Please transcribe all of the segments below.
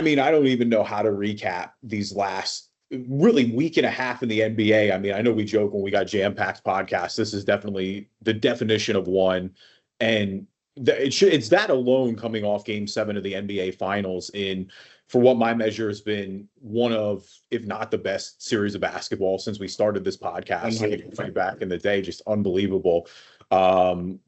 mean, I don't even know how to recap these last really week and a half in the NBA. I mean, I know we joke when we got jam-packed podcasts. This is definitely the definition of one. And it's that alone coming off game 7 of the NBA finals in for what my measure has been one of, if not the best series of basketball since we started this podcast back in the day. Just unbelievable.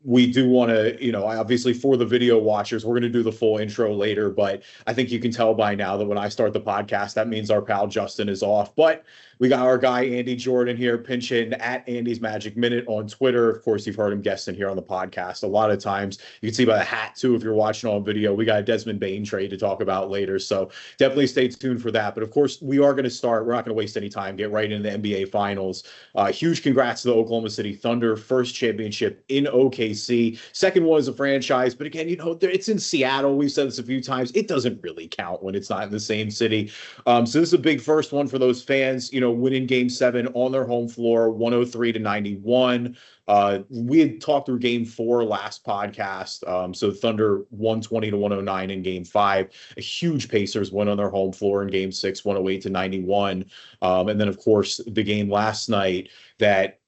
We do want to, obviously for the video watchers, we're going to do the full intro later, but I think you can tell by now that when I start the podcast, that means our pal Justin is off. But we got our guy Andy Jordan here pinching at Andy's Magic Minute on Twitter. Of course, you've heard him guesting here on the podcast a lot of times. You can see by the hat too if you're watching on video. We got a Desmond Bane trade to talk about later, so definitely stay tuned for that. But of course, we are going to start. We're not going to waste any time. Get right into the NBA Finals. Huge congrats to the Oklahoma City Thunder, first championship in OKC. Second one as a franchise, but again, it's in Seattle. We've said this a few times. It doesn't really count when it's not in the same city. So this is a big first one for those fans. Winning Game 7 on their home floor, 103-91. We had talked through Game 4 last podcast. So Thunder 120-109 in Game 5. A huge Pacers win on their home floor in Game 6, 108-91. And then, of course, the game last night that,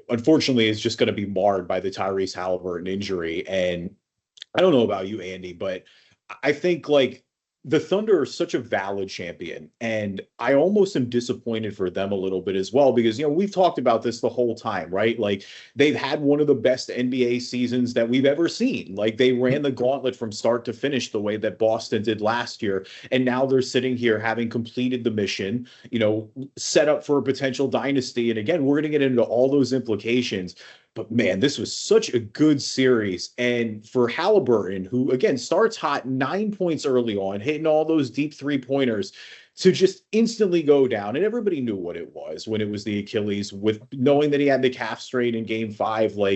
unfortunately is just going to be marred by the Tyrese Haliburton injury. And I don't know about you, Andy, but I think the Thunder are such a valid champion, and I almost am disappointed for them a little bit as well because, we've talked about this the whole time, right? They've had one of the best NBA seasons that we've ever seen. They ran the gauntlet from start to finish the way that Boston did last year, and now they're sitting here having completed the mission, set up for a potential dynasty. And again, we're going to get into all those implications. But man, this was such a good series. And for Haliburton, who again starts hot, 9 points early on, hitting all those deep 3-pointers, to just instantly go down. And everybody knew what it was when it was the Achilles, with knowing that he had the calf strain in Game 5. I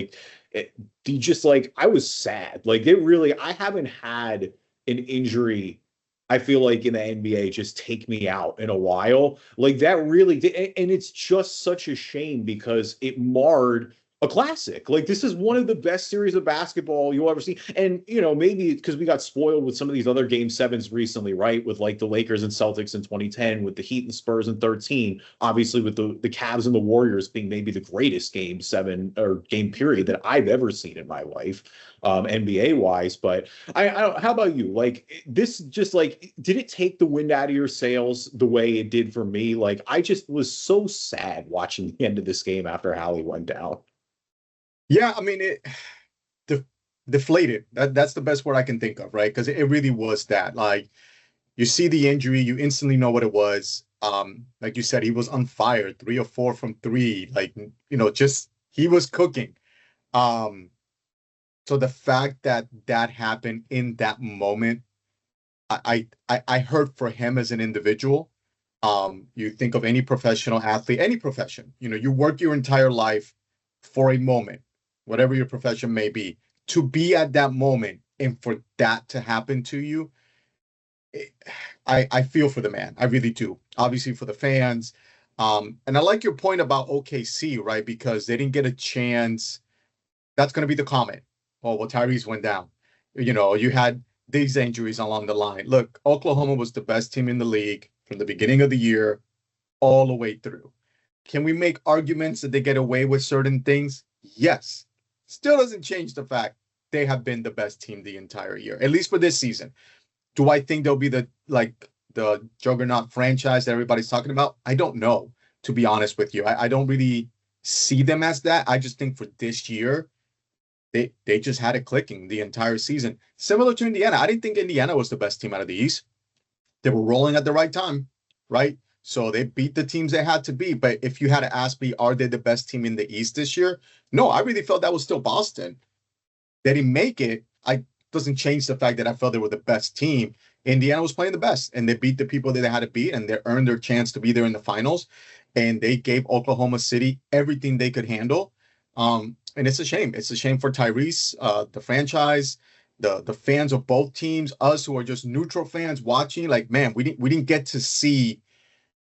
was sad. I haven't had an injury, I feel like, in the NBA just take me out in a while. That really did. And it's just such a shame because it marred a classic. This is one of the best series of basketball you'll ever see. And, maybe because we got spoiled with some of these other Game 7s recently, right? With the Lakers and Celtics in 2010, with the Heat and Spurs in 13, obviously with the Cavs and the Warriors being maybe the greatest Game 7 or game period that I've ever seen in my life, NBA wise. But I don't, how about you? This just did it take the wind out of your sails the way it did for me? I just was so sad watching the end of this game after Hali went down. Yeah, I mean, it deflated. That's the best word I can think of, right? Because it really was that. You see the injury, you instantly know what it was. Like you said, he was on fire, 3 or 4 from 3. Just he was cooking. So the fact that happened in that moment, I hurt for him as an individual. You think of any professional athlete, any profession. You work your entire life for a moment, whatever your profession may be, to be at that moment and for that to happen to you, I feel for the man. I really do. Obviously for the fans. And I like your point about OKC, right? Because they didn't get a chance. That's going to be the comment. Oh, well, Tyrese went down. You had these injuries along the line. Look, Oklahoma was the best team in the league from the beginning of the year all the way through. Can we make arguments that they get away with certain things? Yes. Still doesn't change the fact they have been the best team the entire year, at least for this season. Do I think they'll be the juggernaut franchise that everybody's talking about? I don't know, to be honest with you. I don't really see them as that. I just think for this year, they just had it clicking the entire season. Similar to Indiana. I didn't think Indiana was the best team out of the East. They were rolling at the right time, right? So they beat the teams they had to beat. But if you had to ask me, are they the best team in the East this year? No, I really felt that was still Boston. They didn't make it. Doesn't change the fact that I felt they were the best team. Indiana was playing the best, and they beat the people that they had to beat, and they earned their chance to be there in the finals. And they gave Oklahoma City everything they could handle. And it's a shame. It's a shame for Tyrese, the franchise, the fans of both teams, us who are just neutral fans watching. Man, we didn't get to see.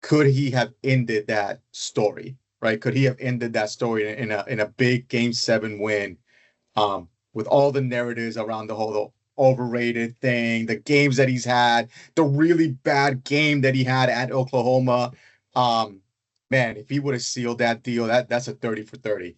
Could he have ended that story, right? Could he have ended that story in a big Game 7 win, with all the narratives around the whole overrated thing, the games that he's had, the really bad game that he had at Oklahoma. Um, man, if he would have sealed that deal, that's a 30 for 30.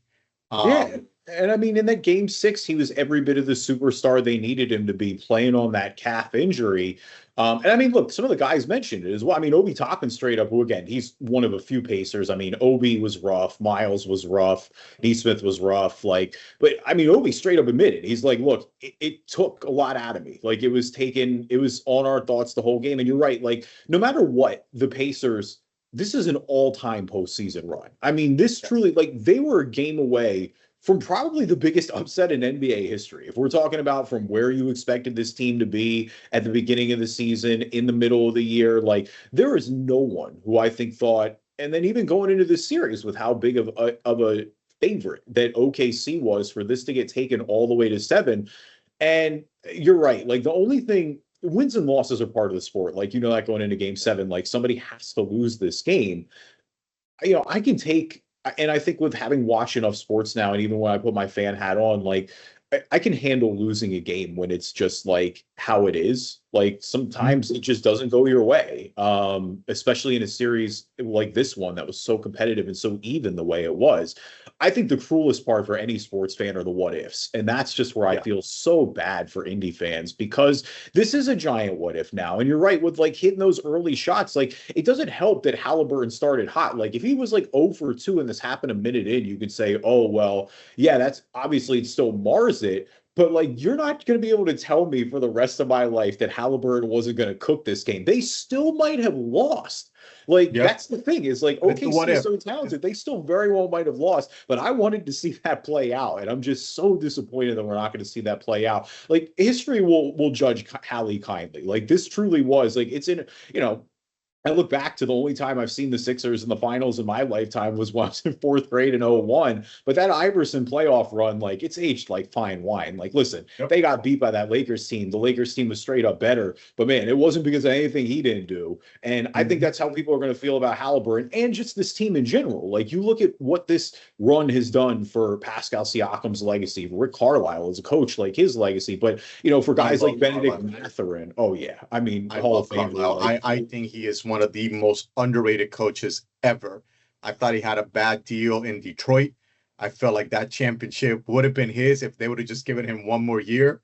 Yeah. And I mean, in that game six, he was every bit of the superstar they needed him to be, playing on that calf injury. And I mean, look, some of the guys mentioned it as well. I mean, Obi Toppin straight up, who again, he's one of a few Pacers. I mean, Obi was rough, Miles was rough, Neesmith was rough. Like, but I mean, Obi straight up admitted, he's like, look, it took a lot out of me. Like, it was on our thoughts the whole game. And you're right. Like, no matter what, the Pacers, this is an all-time postseason run. I mean, this truly, like, they were a game away from probably the biggest upset in NBA history. If we're talking about from where you expected this team to be at the beginning of the season, in the middle of the year, like, there is no one who I think thought, and then even going into this series with how big of a favorite that OKC was for this to get taken all the way to 7. And you're right. Like, the only thing, wins and losses are part of the sport. Like, you know, that going into game 7, like, somebody has to lose this game. You know, I can take, and I think with having watched enough sports now, and even when I put my fan hat on, like, I can handle losing a game when it's just like how it is. Like, sometimes it just doesn't go your way, especially in a series like this one that was so competitive and so even the way it was. I think the cruelest part for any sports fan are the what ifs. And that's just where I feel so bad for Indy fans, because this is a giant what if now. And you're right, with like hitting those early shots, like, it doesn't help that Haliburton started hot. Like, if he was like 0 for 2 and this happened a minute in, you could say, oh, well, yeah, that's obviously, it still mars it. But like, you're not going to be able to tell me for the rest of my life that Haliburton wasn't going to cook this game. They still might have lost. Like, that's the thing, is like, OKC is so talented, they still very well might have lost. But I wanted to see that play out, and I'm just so disappointed that we're not going to see that play out. Like, history will judge Hali kindly. Like, this truly was like, it's in, you know, I look back to the only time I've seen the Sixers in the finals in my lifetime was when I was in 4th grade in 01. But that Iverson playoff run, like, it's aged like fine wine. Like, listen, they got beat by that Lakers team. The Lakers team was straight up better. But man, it wasn't because of anything he didn't do. And I think that's how people are going to feel about Haliburton and just this team in general. Like, you look at what this run has done for Pascal Siakam's legacy, Rick Carlisle as a coach, like, his legacy. But, you know, for guys like Benedict Mathurin, oh yeah, I mean, Hall of Fame. I think he is one of the most underrated coaches ever. I thought he had a bad deal in Detroit. I felt like that championship would have been his if they would have just given him one more year.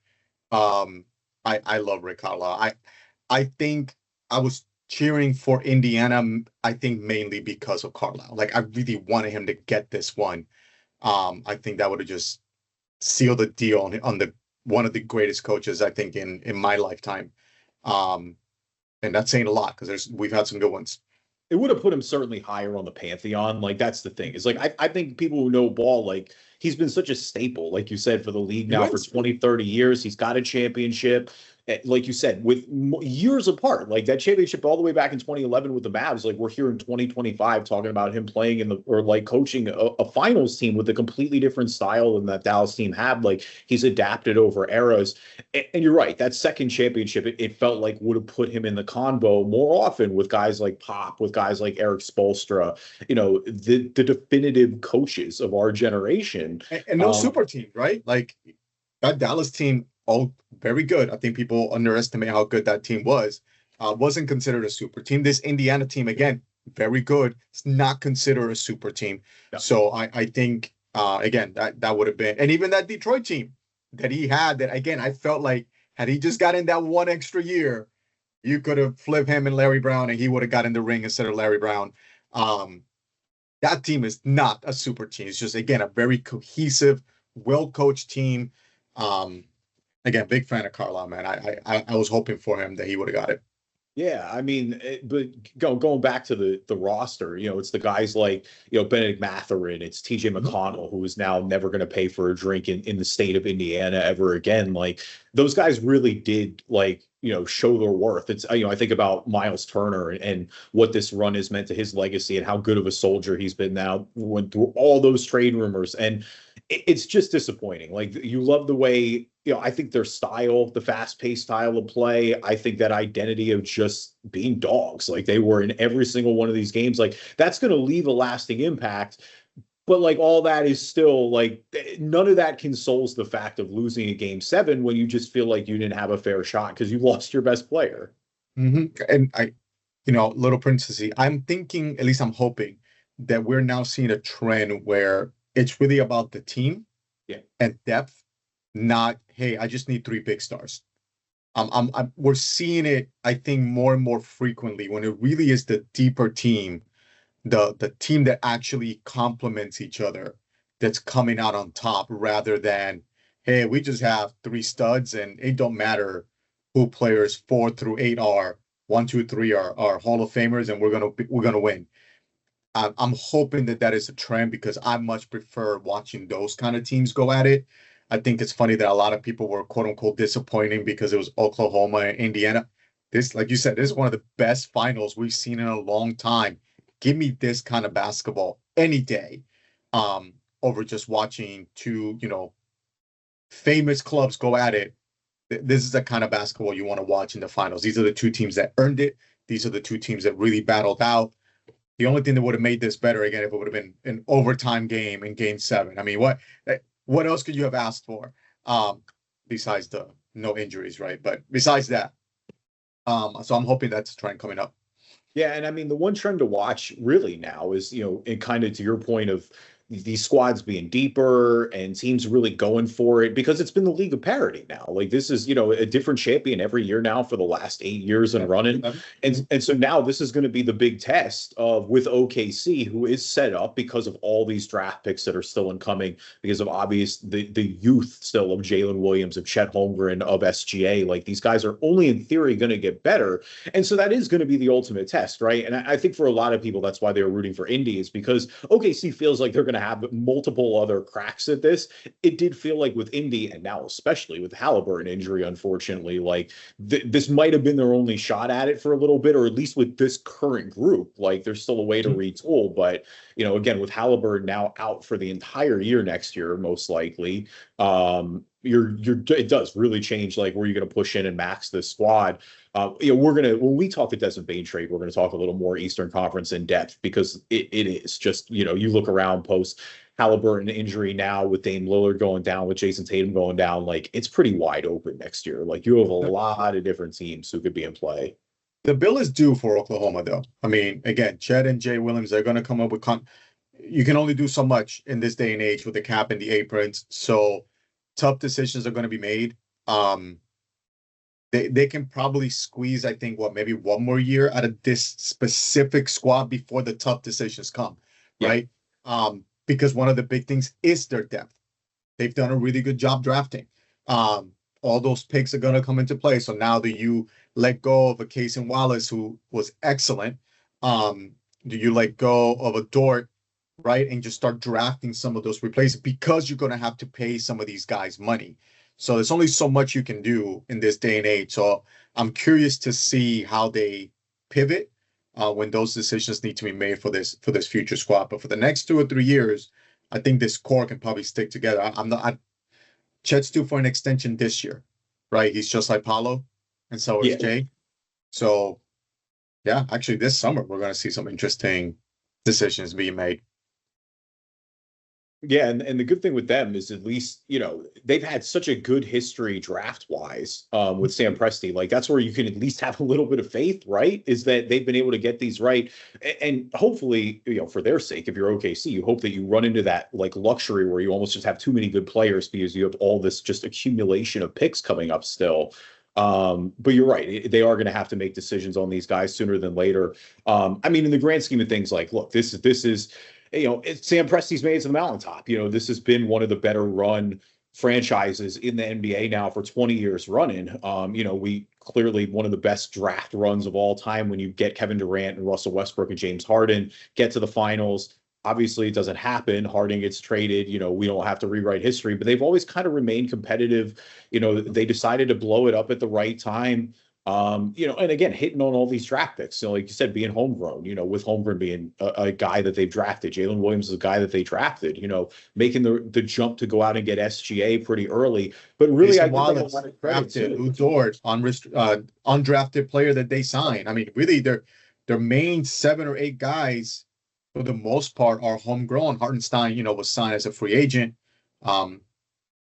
I love Rick Carlisle. I think I was cheering for Indiana, I think mainly because of Carlisle. Like, I really wanted him to get this one. I think that would have just sealed the deal on the one of the greatest coaches, I think, in my lifetime. And that's saying a lot, because we've had some good ones. It would have put him certainly higher on the pantheon. Like, that's the thing. It's like, I think people who know ball, like, he's been such a staple, like you said, for the league now for 20, 30 years. He's got a championship. Like you said, with years apart, like that championship all the way back in 2011 with the Mavs, like, we're here in 2025 talking about him playing or like coaching a finals team with a completely different style than that Dallas team had. Like, he's adapted over eras. And you're right, that second championship, it felt like would have put him in the convo more often with guys like Pop, with guys like Eric Spoelstra, you know, the definitive coaches of our generation. And no super team, right? Like, that Dallas team, all very good. I think people underestimate how good that team was. Wasn't considered a super team. This Indiana team, again, very good. It's not considered a super team. Yeah. So I think, again, that would have been, and even that Detroit team that he had, that, again, I felt like had he just gotten that one extra year, you could have flipped him and Larry Brown, and he would have got in the ring instead of Larry Brown. That team is not a super team. It's just, again, a very cohesive, well-coached team. Again, big fan of Carlisle, man. I was hoping for him that he would have got it. Yeah, I mean, but going back to the roster, you know, it's the guys like, you know, Benedict Mathurin, it's TJ McConnell, who is now never going to pay for a drink in the state of Indiana ever again. Like, those guys really did, like, you know, show their worth. It's, you know, I think about Miles Turner and what this run has meant to his legacy and how good of a soldier he's been now, went through all those trade rumors. And it's just disappointing. Like, you love the way, you know, I think their style, the fast-paced style of play, I think that identity of just being dogs, like they were in every single one of these games, like, that's going to leave a lasting impact. But like all that is still like none of that consoles the fact of losing a game 7 when you just feel like you didn't have a fair shot because you lost your best player. And little princessy, I'm thinking, at least I'm hoping, that we're now seeing a trend where it's really about the team and depth, not, hey, I just need 3 big stars. We're seeing it, I think, more and more frequently when it really is the deeper team, the team that actually complements each other, that's coming out on top, rather than, hey, we just have 3 studs and it don't matter who players 4 through 8 are. 1, 2, 3 are Hall of Famers, and we're gonna win. I'm hoping that is a trend, because I much prefer watching those kind of teams go at it. I think it's funny that a lot of people were quote unquote disappointing because it was Oklahoma and Indiana. This, like you said, this is one of the best finals we've seen in a long time. Give me this kind of basketball any day, over just watching 2, famous clubs go at it. This is the kind of basketball you want to watch in the finals. These are the 2 teams that earned it. These are the 2 teams that really battled out. The only thing that would have made this better, again, if it would have been an overtime game in game 7. I mean, what else could you have asked for? Besides the no injuries, right? But besides that, so I'm hoping that's a trend coming up. Yeah, and I mean the one trend to watch really now is, and kind of to your point of these squads being deeper and teams really going for it, because it's been the league of parity now. Like this is, a different champion every year now for the last 8 years and running. And so now this is going to be the big test of with OKC, who is set up because of all these draft picks that are still incoming, because of obvious the youth still of Jalen Williams, of Chet Holmgren, of SGA. Like these guys are only in theory going to get better. And so that is going to be the ultimate test, right? And I think for a lot of people, that's why they were rooting for Indy, is because OKC feels like they're going to have multiple other cracks at this. It did feel like with Indy, and now especially with Haliburton injury, unfortunately, like this might have been their only shot at it for a little bit, or at least with this current group. Like there's still a way to retool, but again, with Haliburton now out for the entire year next year, most likely, it does really change like where you're going to push in and max this squad. When we talk the Desmond Bane trade, we're going to talk a little more Eastern Conference in depth, because it is just, you look around post Haliburton injury now, with Dame Lillard going down, with Jason Tatum going down, like it's pretty wide open next year. Like you have a lot of different teams who could be in play. The bill is due for Oklahoma, though. I mean, again, Chet and Jay Williams, they're going to come up with you can only do so much in this day and age with the cap and the aprons. So tough decisions are going to be made. They can probably squeeze, I think, maybe one more year out of this specific squad before the tough decisions come, right? Because one of the big things is their depth. They've done a really good job drafting. All those picks are going to come into play. So now do you let go of a Cason Wallace, who was excellent? Do you let go of a Dort, right, and just start drafting some of those replacements, because you're going to have to pay some of these guys money? So there's only so much you can do in this day and age. So I'm curious to see how they pivot when those decisions need to be made for this future squad. But for the next 2 or 3 years, I think this core can probably stick together. Chet's due for an extension this year, right? He's just like Paolo, and so is Jay. So yeah, actually this summer we're going to see some interesting decisions being made. Yeah, and the good thing with them is, at least, they've had such a good history draft-wise with Sam Presti. Like, that's where you can at least have a little bit of faith, right? Is that they've been able to get these right. And hopefully, for their sake, if you're OKC, you hope that you run into that, like, luxury where you almost just have too many good players, because you have all this just accumulation of picks coming up still. But you're right. They are going to have to make decisions on these guys sooner than later. I mean, in the grand scheme of things, like, look, this is Sam Presti's made it to the mountaintop. This has been one of the better run franchises in the NBA now for 20 years running. We clearly one of the best draft runs of all time, when you get Kevin Durant and Russell Westbrook and James Harden get to the finals. Obviously, it doesn't happen. Harden gets traded. We don't have to rewrite history, but they've always kind of remained competitive. They decided to blow it up at the right time. And again, hitting on all these draft picks. So, like you said, being homegrown, with Holmgren being a guy that they've drafted, Jalen Williams is a guy that they drafted, making the jump to go out and get SGA pretty early. But really, I think drafted Lou Dort, undrafted player that they signed. I mean, really, their main 7 or 8 guys for the most part, are homegrown. Hartenstein, was signed as a free agent. Um,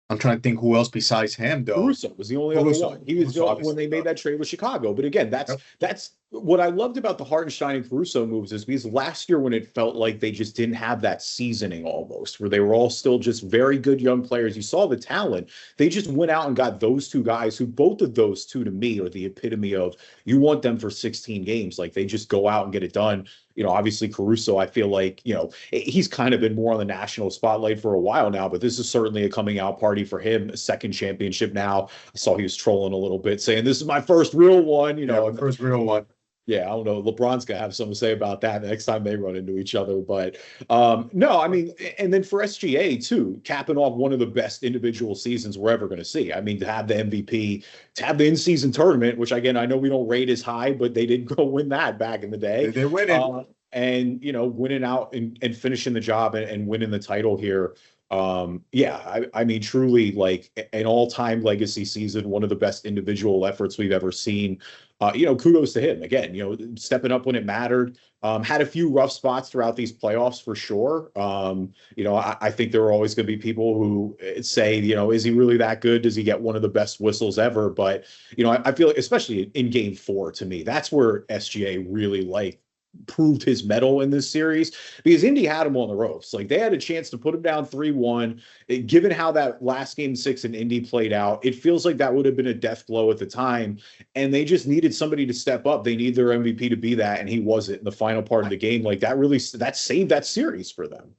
I'm trying to think who else besides him, though. Caruso was the only other Caruso, one. He was Caruso, when obviously. they made that trade with Chicago. But again, Yep. that's what I loved about the Hartenstein and Caruso moves is because last year when it felt like they just didn't have that seasoning almost, where they were all still just very good young players. You saw the talent. They just went out and got those two guys who both of those two to me are the epitome of you want them for 16 games. Like they just go out and get it done. Obviously Caruso, I feel like, he's kind of been more on the national spotlight for a while now, but this is certainly a coming out party for him, a second championship now. I saw he was trolling a little bit saying, this is my first real one, First real one. Yeah, I don't know. LeBron's gonna have something to say about that the next time they run into each other. But no, I mean, and then for SGA too, capping off one of the best individual seasons we're ever going to see. I mean, to have the MVP, to have the in-season tournament, which again I know we don't rate as high, but they did go win that back in the day. They win it, and winning out and finishing the job and winning the title here. I mean, truly like an all-time legacy season, one of the best individual efforts we've ever seen. Kudos to him again, stepping up when it mattered. Had a few rough spots throughout these playoffs for sure. I think there are always going to be people who say, is he really that good? Does he get one of the best whistles ever? But, I feel like, especially in game 4, to me, that's where SGA really proved his mettle in this series because Indy had him on the ropes. Like they had a chance to put him down 3-1. Given how that last game 6 in Indy played out, it feels like that would have been a death blow at the time. And they just needed somebody to step up. They need their MVP to be that. And he wasn't in the final part of the game. Like that saved that series for them.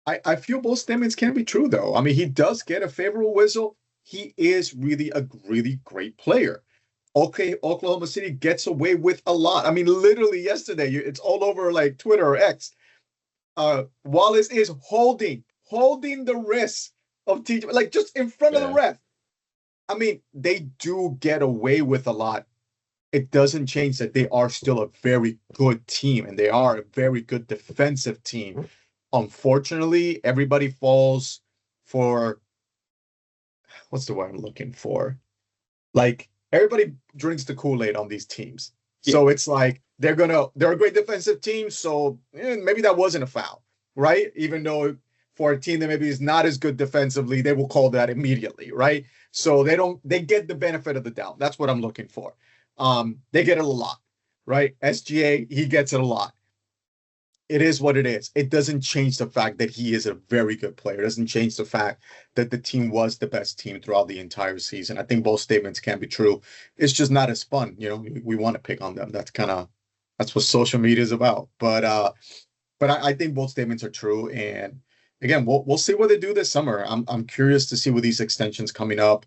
I feel both statements can be true though. I mean, he does get a favorable whistle. He is really a really great player. Okay, Oklahoma City gets away with a lot. I mean, literally yesterday, it's all over like Twitter or X. Wallace is holding the wrist of TJ, like just in front of the ref. I mean, they do get away with a lot. It doesn't change that they are still a very good team, and they are a very good defensive team. Unfortunately, everybody falls for, what's the word I'm looking for? Like, everybody drinks the Kool-Aid on these teams. Yeah. So it's like they're a great defensive team, so maybe that wasn't a foul, right? Even though for a team that maybe is not as good defensively, they will call that immediately, right? So they get the benefit of the doubt. That's what I'm looking for. They get it a lot, right? SGA, he gets it a lot. It is what it is. It doesn't change the fact that he is a very good player. It doesn't change the fact that the team was the best team throughout the entire season. I think both statements can be true. It's just not as fun. We want to pick on them. That's what social media is about. But I think both statements are true. And again, we'll see what they do this summer. I'm curious to see with these extensions coming up.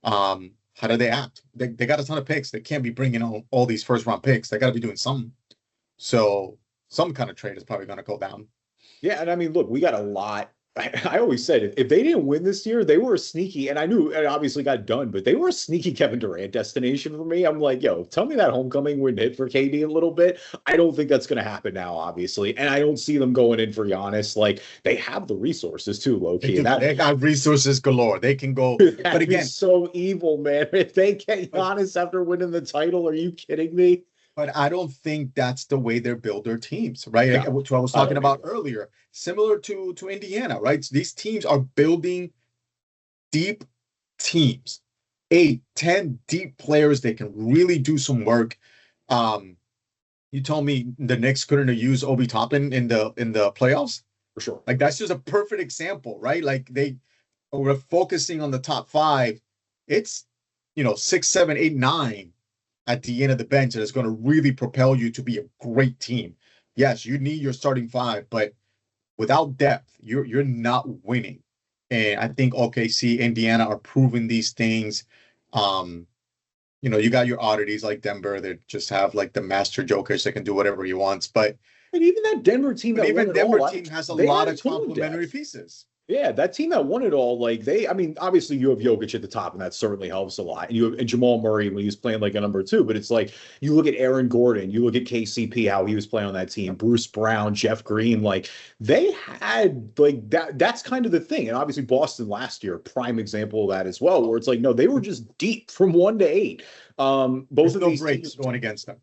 How do they act? They got a ton of picks. They can't be bringing on all these first round picks. They got to be doing something. So some kind of trade is probably going to go down. Yeah, and I mean, look, we got a lot. I always said if they didn't win this year, they were a sneaky, and I knew it obviously got done, but they were a sneaky Kevin Durant destination for me. I'm like, yo, tell me that homecoming wouldn't hit for KD a little bit. I don't think that's going to happen now, obviously, and I don't see them going in for Giannis. Like they have the resources too, low-key. They got resources galore. They can go, but again, so evil, man. If they get Giannis after winning the title, are you kidding me? But I don't think that's the way they build their teams, right? No, which I was talking about earlier. Similar to Indiana, right? So these teams are building deep teams, 8, 10 deep players. They can really do some work. You told me the Knicks couldn't have used Obi Toppin in the playoffs? For sure. Like that's just a perfect example, right? Like they were focusing on the top 5. It's 6, 7, 8, 9. At the end of the bench, and it's going to really propel you to be a great team. Yes, you need your starting 5, but without depth, you're not winning. And I think OKC, Indiana are proving these things. You got your oddities like Denver that just have like the master Jokic that can do whatever he wants. But even that Denver team, has a lot of complementary pieces. Yeah, that team that won it all, obviously you have Jokic at the top, and that certainly helps a lot. And you have Jamal Murray when he was playing like a number 2, but it's like you look at Aaron Gordon, you look at KCP, how he was playing on that team, Bruce Brown, Jeff Green, like they had like that. That's kind of the thing. And obviously Boston last year, prime example of that as well, where it's like, no, they were just deep from 1 to 8. Both of these breaks going against them.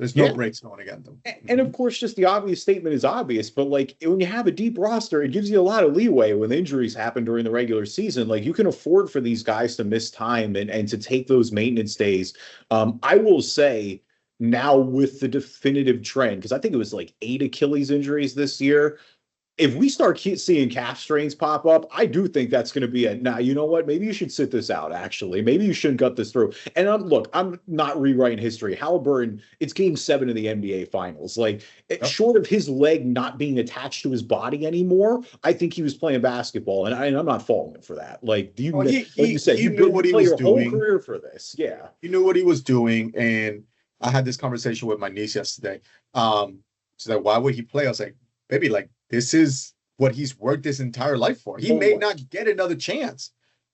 There's no breaks going against them. And of course, just the obvious statement is obvious, but like when you have a deep roster, it gives you a lot of leeway when injuries happen during the regular season. Like you can afford for these guys to miss time and to take those maintenance days. I will say now with the definitive trend, because I think it was like 8 Achilles injuries this year. If we start seeing calf strains pop up, I do think that's going to be you know what? Maybe you should sit this out, actually. Maybe you shouldn't gut this through. And look, I'm not rewriting history. Haliburton, it's game 7 of the NBA Finals. Like, short of his leg not being attached to his body anymore, I think he was playing basketball. And I'm not faulting him for that. Like, like you said, you knew what he was doing. Whole career for this. Yeah. He knew what he was doing. And I had this conversation with my niece yesterday. She's like, why would he play? I was like, baby, like, this is what he's worked his entire life for. He may not get another chance.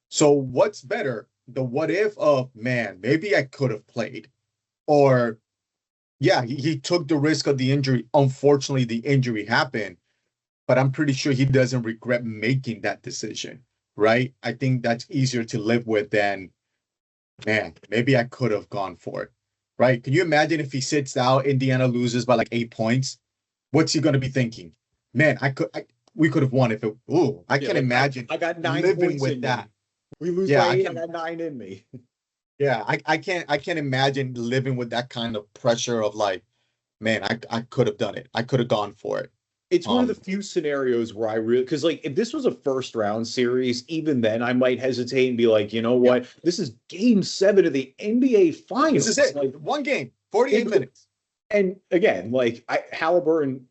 So what's better? The what if of, man, maybe I could have played. Or, yeah, he took the risk of the injury. Unfortunately, the injury happened. But I'm pretty sure he doesn't regret making that decision, right? I think that's easier to live with than, man, maybe I could have gone for it, right? Can you imagine if he sits out, Indiana loses by like 8 points? What's he going to be thinking? Man, we could have won if it. Ooh, I can't imagine. I got 9 living points with that. Me. We lose by 8. I got 9 in me. Yeah, I can't imagine living with that kind of pressure of like, man, I could have done it. I could have gone for it. It's one of the few scenarios where I really, because like if this was a first round series, even then I might hesitate and be like, you know what, this is game 7 of the NBA Finals. This is it. Like one game, 48 minutes. And again, like Haliburton.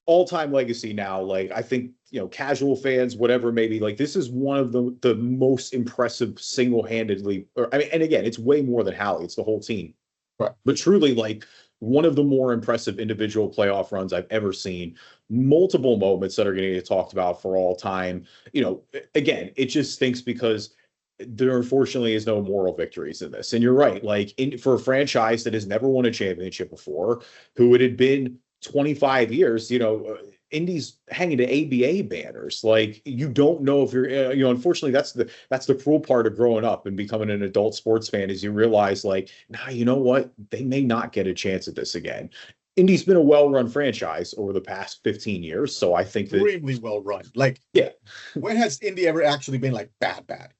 All-time legacy now. Like I think, you know, casual fans, whatever, maybe like this is one of the most impressive single-handedly. And again, it's way more than Hali. It's the whole team. Right. But truly, like one of the more impressive individual playoff runs I've ever seen. Multiple moments that are going to get talked about for all time. You know, again, it just stinks because there unfortunately is no moral victories in this. And you're right. Like for a franchise that has never won a championship before, who it had been 25 years, you know, Indy's hanging to ABA banners. Like you don't know if you're, you know, unfortunately that's the cruel part of growing up and becoming an adult sports fan is you realize like, you know what? They may not get a chance at this again. Indy's been a well-run franchise over the past 15 years. So I think that extremely well run. Like, yeah. When has Indy ever actually been like bad?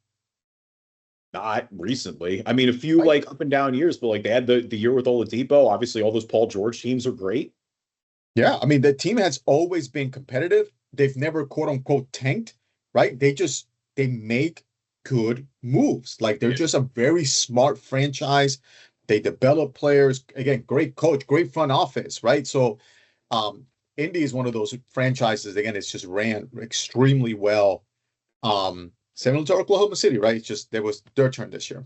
Not recently. I mean, a few like up and down years, but like they had the year with Oladipo. Obviously, all those Paul George teams are great. Yeah, I mean, the team has always been competitive. They've never, quote unquote, tanked, right? They make good moves. Like they're just a very smart franchise. They develop players. Again, great coach, great front office, right? So Indy is one of those franchises, again, it's just ran extremely well. Similar to Oklahoma City, right? It's just, there was their turn this year.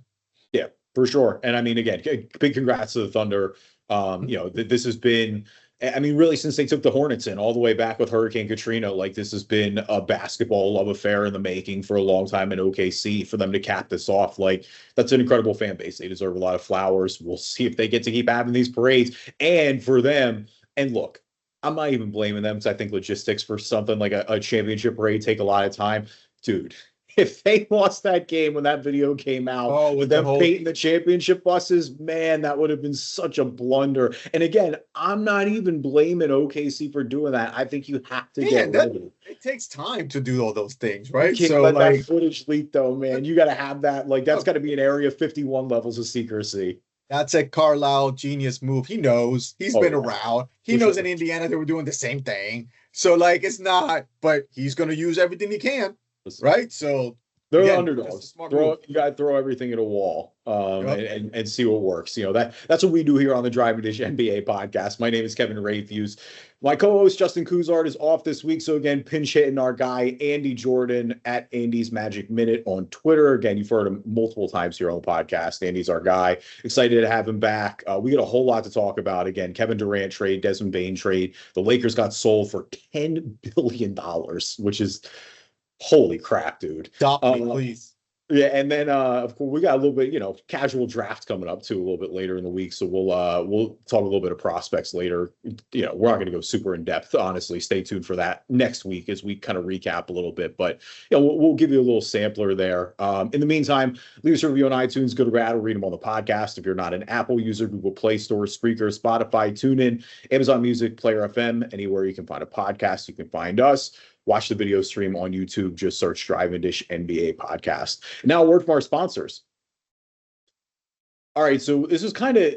Yeah, for sure. And I mean, again, big congrats to the Thunder. You know, this has been, I mean, really, since they took the Hornets in all the way back with Hurricane Katrina, like this has been a basketball love affair in the making for a long time in OKC. For them to cap this off, like that's an incredible fan base. They deserve a lot of flowers. We'll see if they get to keep having these parades. And for them, and look, I'm not even blaming them because I think logistics for something like a championship parade take a lot of time. Dude, if they lost that game when that video came out, with them painting the championship buses, man, that would have been such a blunder. And again, I'm not even blaming OKC for doing that. I think you have to get ready. It takes time to do all those things, right? You can't let that footage leak, though, man. You got to have that. Like, that's got to be an Area 51 levels of secrecy. That's a Carlisle genius move. He knows. He's been around. He knows in Indiana they were doing the same thing. So, like, it's not, but he's going to use everything he can. Right, so they're the underdogs. You got to throw everything at a wall, and see what works. You know that's what we do here on the Driving Dish NBA podcast. My name is Kevin Rafuse. My co-host Justin Cousart is off this week, so again, pinch hitting our guy Andy Jordan at Andy's Magic Minute on Twitter. Again, you've heard him multiple times here on the podcast. Andy's our guy. Excited to have him back. We got a whole lot to talk about. Again, Kevin Durant trade, Desmond Bane trade. The Lakers got sold for $10 billion, which is holy crap, dude. Stop me, please. Yeah, and then of course we got a little bit, casual draft coming up too a little bit later in the week. So we'll talk a little bit of prospects later. We're not going to go super in depth, honestly. Stay tuned for that next week as we kind of recap a little bit. But we'll give you a little sampler there. In the meantime, leave us a review on iTunes. Go to Rad or read them on the podcast. If you're not an Apple user, Google Play Store, Spreaker, Spotify, TuneIn, Amazon Music, Player FM, anywhere you can find a podcast, you can find us. Watch the video stream on YouTube. Just search Drive and Dish NBA podcast. Now, a word from our sponsors. All right, so this is kind of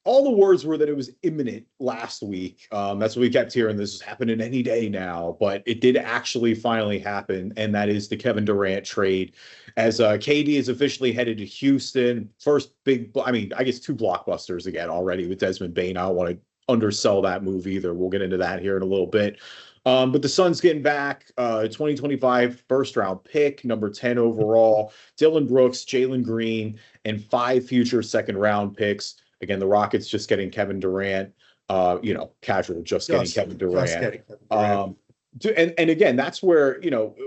all the words were that it was imminent last week. That's what we kept hearing. This is happening any day now, but it did actually finally happen, and that is the Kevin Durant trade. As KD is officially headed to Houston, first big, I guess two blockbusters again already with Desmond Bane. I don't want to undersell that move either. We'll get into that here in a little bit. But the Suns getting back 2025 first round pick, number 10 overall, Dylan Brooks, Jalen Green, and 5 future second round picks. Again, the Rockets just getting Kevin Durant, casual, just getting Kevin Durant. And again, that's where,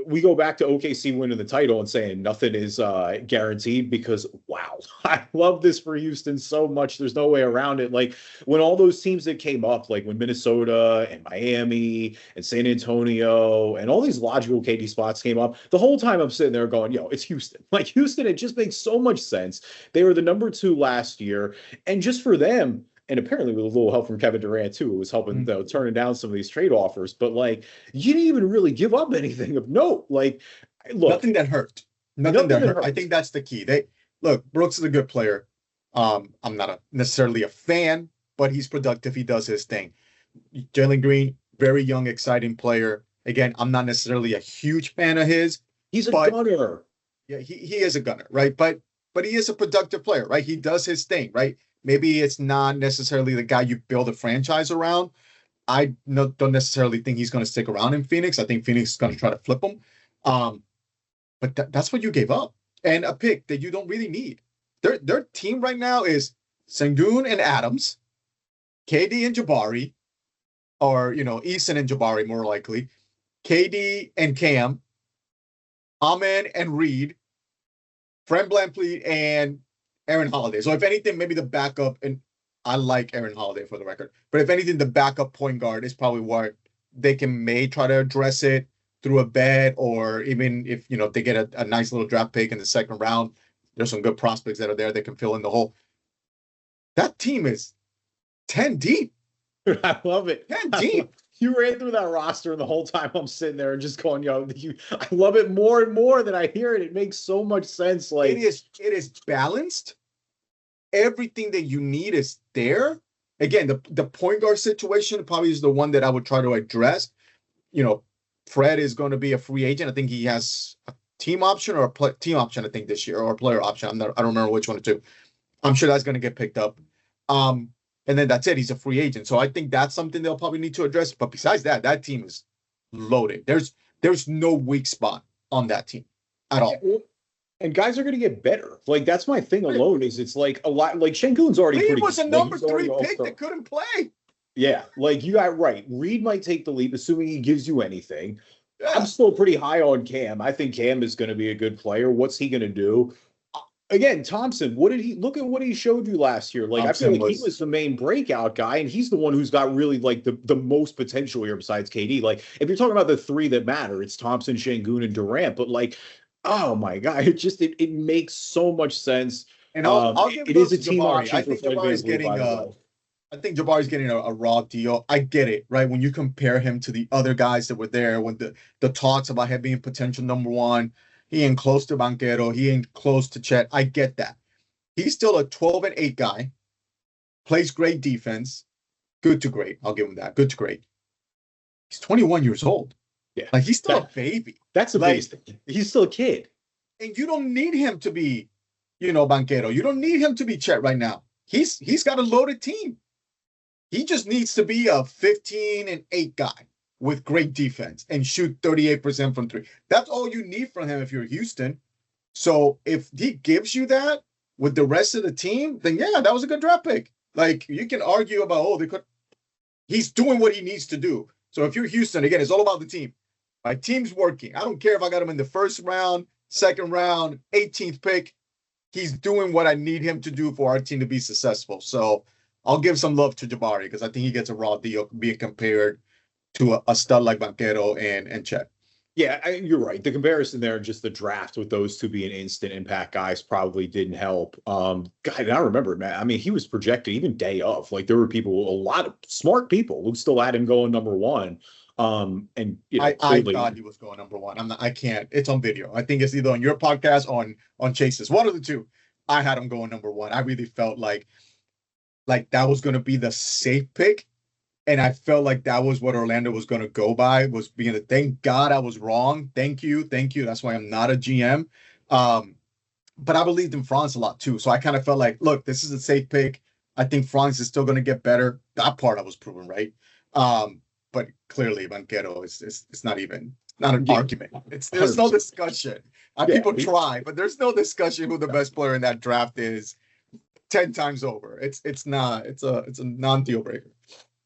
we go back to OKC winning the title and saying nothing is guaranteed because, wow, I love this for Houston so much. There's no way around it. Like when all those teams that came up, like when Minnesota and Miami and San Antonio and all these logical KD spots came up, the whole time I'm sitting there going, it's Houston. Like Houston, it just makes so much sense. They were the number 2 last year. And just for them, and apparently with a little help from Kevin Durant too, it was helping turning down some of these trade offers. But like, you didn't even really give up anything of note. Like, look, nothing that hurt. Nothing that hurt. I think that's the key. Brooks is a good player. I'm not necessarily a fan, but he's productive. He does his thing. Jalen Green, very young, exciting player. Again, I'm not necessarily a huge fan of his. He's a gunner. Yeah, he is a gunner, right? But he is a productive player, right? He does his thing, right? Maybe it's not necessarily the guy you build a franchise around. I don't necessarily think he's going to stick around in Phoenix. I think Phoenix is going to try to flip him. But that's what you gave up. And a pick that you don't really need. Their team right now is Sengun and Adams, KD and Jabari, or, Eason and Jabari more likely, KD and Cam, Amen and Reed, Fred VanVleet and Aaron Holiday. So if anything, maybe the backup, and I like Aaron Holiday for the record, but if anything, the backup point guard is probably what they may try to address it through a bet, or even if, they get a nice little draft pick in the second round, there's some good prospects that are there that can fill in the hole. That team is 10 deep. I love it. 10 deep. You ran through that roster, and the whole time I'm sitting there and just going, I love it more and more that I hear it. It makes so much sense. Like it is balanced. Everything that you need is there. Again, the point guard situation probably is the one that I would try to address. Fred is going to be a free agent. I think he has a team option or a team option, I think, this year, or a player option. I don't remember which one to do. I'm sure that's going to get picked up. And then that's it. He's a free agent. So I think that's something they'll probably need to address. But besides that, that team is loaded. There's no weak spot on that team at all. And guys are going to get better. Like, that's my thing alone is it's like a lot. Like, Sengun's already Reed pretty was a number 3 pick that couldn't play. Yeah, like you got right. Reed might take the leap, assuming he gives you anything. Yeah. I'm still pretty high on Cam. I think Cam is going to be a good player. What's he going to do? Again, Thompson, look at what he showed you last year. Like, Thompson, I feel like he was the main breakout guy, and he's the one who's got really like the most potential here besides KD. Like, if you're talking about the 3 that matter, it's Thompson, Sengun, and Durant. But like, oh my God, it makes so much sense. And I'll give it is a team option. I think Jabari's getting a raw deal. I get it, right? When you compare him to the other guys that were there, when the talks about him being potential number 1. He ain't close to Banchero. He ain't close to Chet. I get that. He's still a 12-8 guy. Plays great defense. Good to great. I'll give him that. Good to great. He's 21 years old. Yeah. Like, he's still a baby. That's amazing. He's still a kid. And you don't need him to be, Banchero. You don't need him to be Chet right now. He's got a loaded team. He just needs to be a 15-8 guy with great defense and shoot 38% from 3. That's all you need from him if you're Houston. So if he gives you that with the rest of the team, then yeah, that was a good draft pick. Like, you can argue about, he's doing what he needs to do. So if you're Houston, again, it's all about the team. My team's working. I don't care if I got him in the first round, second round, 18th pick. He's doing what I need him to do for our team to be successful. So I'll give some love to Jabari because I think he gets a raw deal being compared to a stud like Banchero and Chet. Yeah, you're right. The comparison there, just the draft with those two being instant impact guys, probably didn't help. God, I remember, man. I mean, he was projected even day of. Like there were people, a lot of smart people who still had him going number one. And I thought he was going number one. I can't. It's on video. I think it's either on your podcast or on Chase's. One of the two. I had him going number one. I really felt like that was going to be the safe pick. And I felt like that was what Orlando was going to go by, was being thank God I was wrong. Thank you. That's why I'm not a GM. But I believed in Franz a lot too. So I kind of felt like, look, this is a safe pick. I think Franz is still going to get better. That part I was proven right. But clearly Banchero it's not even an argument. There's no discussion. People try, but there's no discussion who the best player in that draft is 10 times over. It's a non-deal breaker.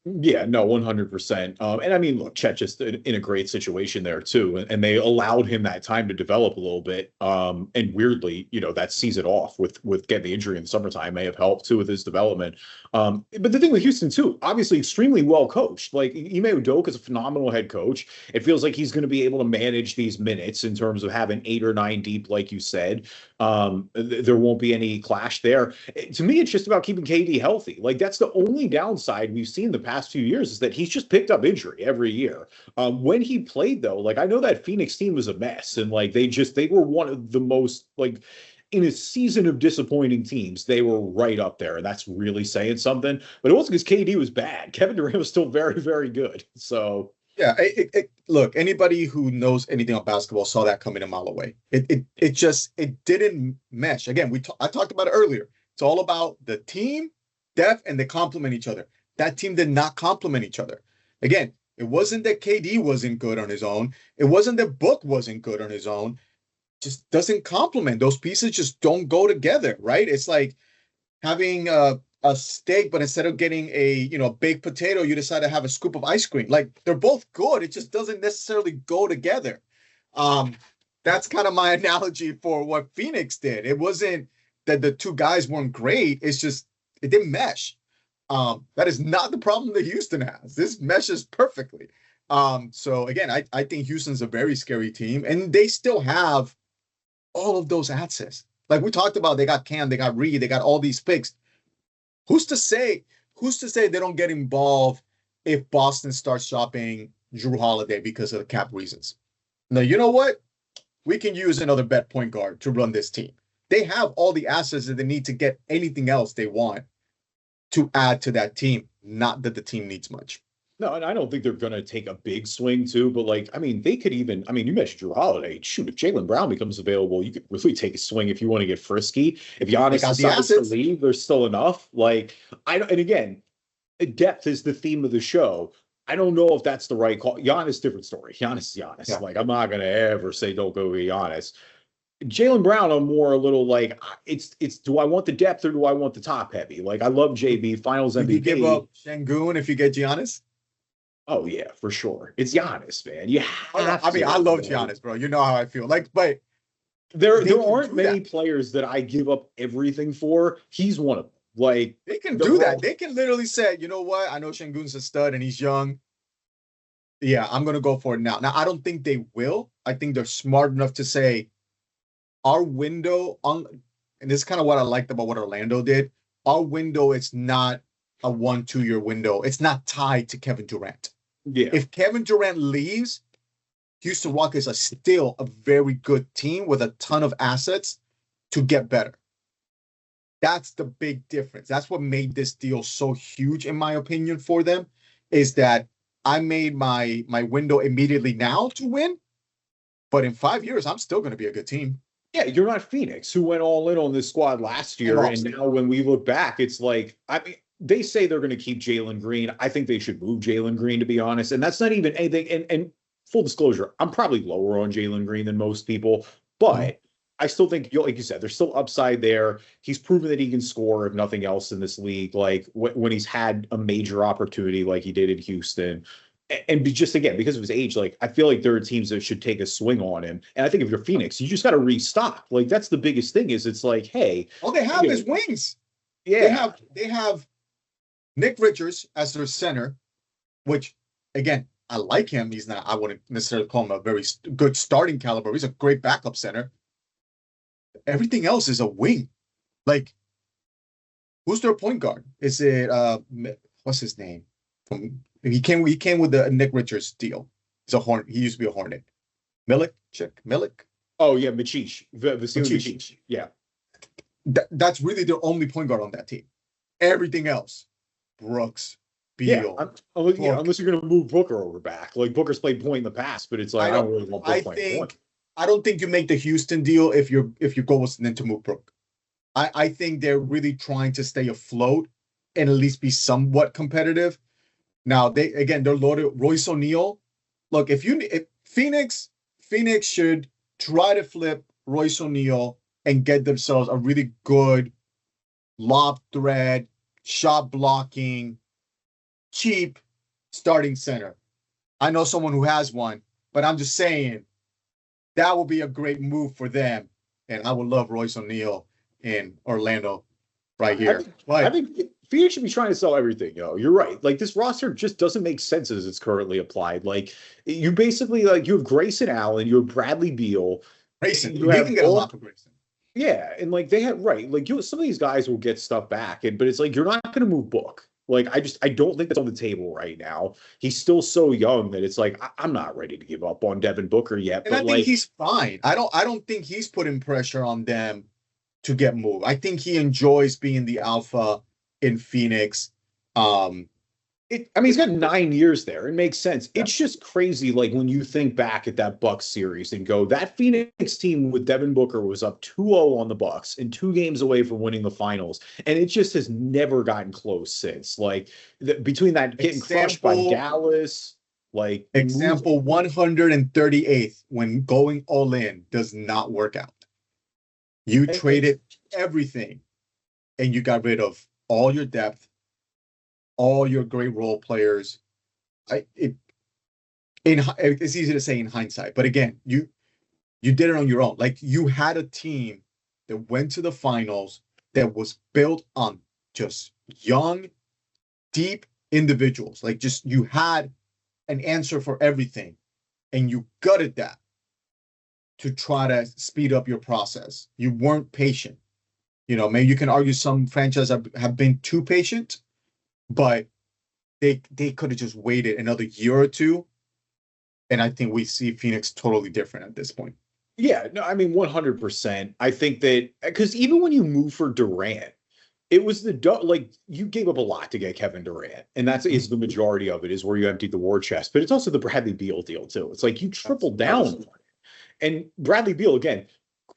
Yeah, no, 100%. And I mean, look, Chet just in a great situation there too, and they allowed him that time to develop a little bit. And weirdly, that sees it off with getting the injury in the summertime may have helped too with his development. But the thing with Houston too, obviously extremely well coached. Like Ime Udoka is a phenomenal head coach. It feels like he's going to be able to manage these minutes in terms of having 8 or 9 deep, like you said. There won't be any clash there. To me, it's just about keeping KD healthy. Like that's the only downside we've seen the past few years is that he's just picked up injury every year. When he played though, like I know that Phoenix team was a mess and like they were one of the most like in a season of disappointing teams, they were right up there. And that's really saying something, but it wasn't because KD was bad. Kevin Durant was still very, very good. So yeah, look, anybody who knows anything about basketball saw that coming a mile away. It didn't mesh. Again, I talked about it earlier. It's all about the team depth and they complement each other. That team did not complement each other. Again, it wasn't that KD wasn't good on his own. It wasn't that Book wasn't good on his own. Just doesn't complement. Those pieces just don't go together, right? It's like having a steak, but instead of getting a baked potato, you decide to have a scoop of ice cream. Like they're both good. It just doesn't necessarily go together. That's kind of my analogy for what Phoenix did. It wasn't that the two guys weren't great. It's just it didn't mesh. That is not the problem that Houston has. This meshes perfectly. So again, I think Houston's a very scary team, and they still have all of those assets. Like we talked about, they got Cam, they got Reed, they got all these picks. Who's to say they don't get involved if Boston starts shopping Jrue Holiday because of the cap reasons? Now, you know what? We can use another bet point guard to run this team. They have all the assets that they need to get anything else they want to add to that team. Not that the team needs much. No, and I don't think they're going to take a big swing too, but like, I mean, they could even, I mean, you mentioned Jrue Holiday. Shoot, if Jaylen Brown becomes available, you could really take a swing if you want to get frisky. If Giannis decides to leave, there's still enough. Like, and again, depth is the theme of the show. I don't know if that's the right call. Giannis, different story. Giannis is Giannis. Yeah. Like, I'm not going to ever say don't go with Giannis. Jaylen Brown, I'm more a little like it's. Do I want the depth or do I want the top heavy? Like I love JB, Finals MVP. You give up Şengün if you get Giannis? Oh yeah, for sure. It's Giannis, man. You have I mean, I love Giannis, bro. You know how I feel. Like, but there aren't many players that I give up everything for. He's one of them. Like they can do that. They can literally say, you know what? I know Şengün's a stud and he's young. Yeah, I'm gonna go for it now. Now I don't think they will. I think they're smart enough to say our window on, and this is kind of what I liked about what Orlando did. Our window is not a 1-2 year window. It's not tied to Kevin Durant. Yeah. If Kevin Durant leaves, Houston Rockets are still a very good team with a ton of assets to get better. That's the big difference. That's what made this deal so huge, in my opinion, for them, is that I made my window immediately now to win, but in 5 years, I'm still going to be a good team. Yeah, you're not Phoenix, who went all in on this squad last year, and now when we look back, it's like, I mean, they say they're going to keep Jalen Green. I think they should move Jalen Green, to be honest, and that's not even anything. And full disclosure, I'm probably lower on Jalen Green than most people, but I still think, like you said, there's still upside there. He's proven that he can score, if nothing else, in this league. Like when he's had a major opportunity, like he did in Houston. and just again because of his age, like I feel like there are teams that should take a swing on him. And I think if you're Phoenix, you just got to restock. Like that's the biggest thing. Is it's like, hey, all they have is wings. Yeah, they have Nick Richards as their center, which again I like him. He's not. I wouldn't necessarily call him a very good starting caliber. He's a great backup center. Everything else is a wing. Like, who's their point guard? Is it what's his name? He came with the Nick Richards deal. He's a Hornet. He used to be a Hornet. Milik. Oh yeah, Michich. Yeah. That's really their only point guard on that team. Everything else, Brooks, Beal. Yeah, unless you're going to move Booker over back. Like Booker's played point in the past, but it's like I don't really want Booker playing point. I don't think you make the Houston deal if your goal was then to move Brook. I think they're really trying to stay afloat and at least be somewhat competitive. Now they're loaded. Royce O'Neal. Look, if Phoenix should try to flip Royce O'Neal and get themselves a really good lob thread, shot blocking, cheap starting center. I know someone who has one, but I'm just saying that would be a great move for them. And I would love Royce O'Neal in Orlando right here. I think Phoenix should be trying to sell everything. You're right. Like this roster just doesn't make sense as it's currently applied. Like you basically you have Grayson Allen, you have Bradley Beal. Grayson, you can get a lot for Grayson. Yeah, and like they have like some of these guys will get stuff back, but it's like you're not going to move Book. Like I don't think that's on the table right now. He's still so young that it's like I'm not ready to give up on Devin Booker yet. And I think he's fine. I don't think he's putting pressure on them to get moved. I think he enjoys being the alpha in Phoenix. He's got 9 years there. It makes sense. Yeah. It's just crazy. Like when you think back at that Bucks series and go, that Phoenix team with Devin Booker was up 2-0 on the Bucks and 2 games away from winning the finals. And it just has never gotten close since. Like between that getting crushed by Dallas, like example 138th when going all in does not work out. You traded everything and you got rid of all your depth, all your great role players. It's easy to say in hindsight, but again, you did it on your own. Like you had a team that went to the finals that was built on just young, deep individuals. Like just you had an answer for everything, and you gutted that to try to speed up your process. You weren't patient. Maybe you can argue some franchises have been too patient, but they could have just waited another year or two. And I think we see Phoenix totally different at this point. Yeah, no, I mean, 100%. I think that because even when you move for Durant, it was you gave up a lot to get Kevin Durant, and that is the majority of it is where you emptied the war chest. But it's also the Bradley Beal deal too. It's like you tripled down on it. And Bradley Beal again,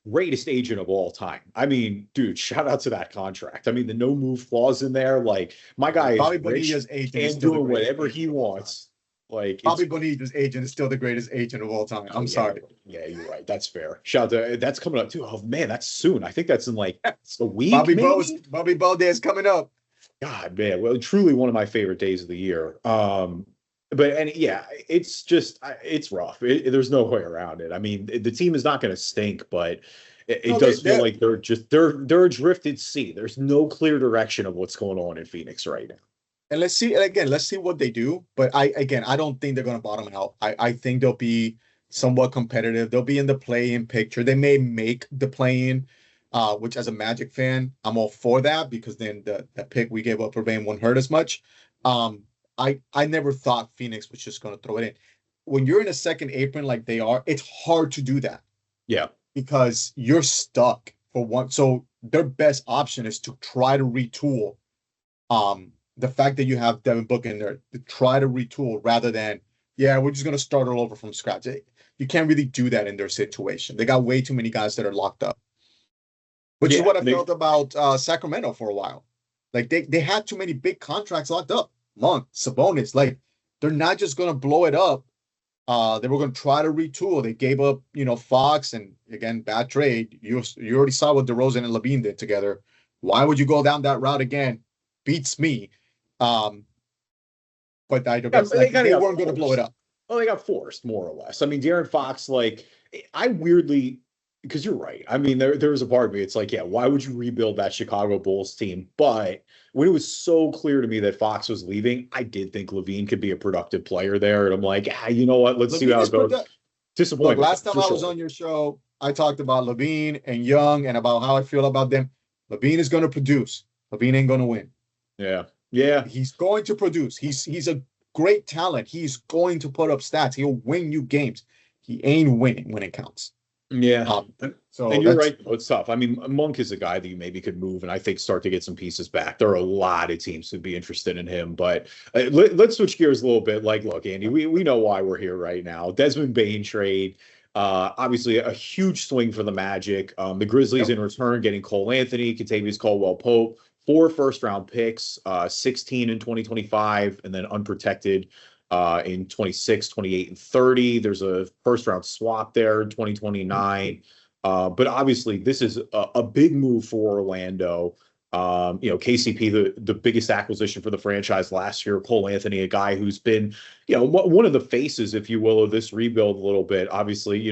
greatest agent of all time. I mean, dude, shout out to that contract. I mean, the no move clause in there. Like my guy Bobby is rich agent and doing whatever he wants. Like Bobby Bonilla's agent is still the greatest agent of all time. I'm sorry. Yeah, you're right. That's fair. Shout out to that's coming up too. Oh man, that's soon. I think that's in like a week. Bobby Bo Day is coming up. God, man. Well, truly one of my favorite days of the year. It's just it's rough. There's no way around it. I mean, the team is not going to stink, but it does feel like they're adrift at sea. There's no clear direction of what's going on in Phoenix right now. And let's see what they do. But I don't think they're going to bottom out. I think they'll be somewhat competitive. They'll be in the play-in picture. They may make the play-in, which as a Magic fan, I'm all for that because then the pick we gave up for Bane won't hurt as much. I never thought Phoenix was just going to throw it in. When you're in a second apron like they are, it's hard to do that. Yeah. Because you're stuck for one. So their best option is to try to retool. The fact that you have Devin Booker in there to try to retool rather than, we're just going to start all over from scratch. You can't really do that in their situation. They got way too many guys that are locked up, which is what I felt about Sacramento for a while. Like they had too many big contracts locked up. Monk, Sabonis, like they're not just going to blow it up. They were going to try to retool. They gave up, Fox, and again, bad trade. You already saw what DeRozan and Levine did together. Why would you go down that route again? Beats me. But but I Yeah, guess they like kind they of got weren't going to blow it forced. up. Well, they got forced more or less. I mean, De'Aaron Fox, like, I weirdly, because you're right. I mean, there was a part of me. It's like, yeah, why would you rebuild that Chicago Bulls team? But when it was so clear to me that Fox was leaving, I did think Levine could be a productive player there. And I'm like, ah, you know what? Let's see Levine how is it goes. Look, Disappointment last time for I was sure. on your show, I talked about Levine and Young and about how I feel about them. Levine is going to produce. Levine ain't going to win. Yeah, yeah, He's going to produce. He's a great talent. He's going to put up stats. He'll win you games. He ain't winning when it counts. yeah. Um, so And you're that's right. It's tough. I mean, Monk is a guy that you maybe could move and I think start to get some pieces back. There are a lot of teams who'd be interested in him. But let's switch gears a little bit. Like, look, Andy, we know why we're here right now. Desmond Bane trade. Obviously, a huge swing for the Magic. The Grizzlies yep. in return getting Cole Anthony, Kentavious Caldwell Pope, 4 first-round picks, 16 in 2025, and then unprotected in 26, 28, and 30. There's a first-round swap there in 2029. But obviously, this is a big move for Orlando. KCP, the biggest acquisition for the franchise last year. Cole Anthony, a guy who's been, one of the faces, if you will, of this rebuild a little bit. Obviously,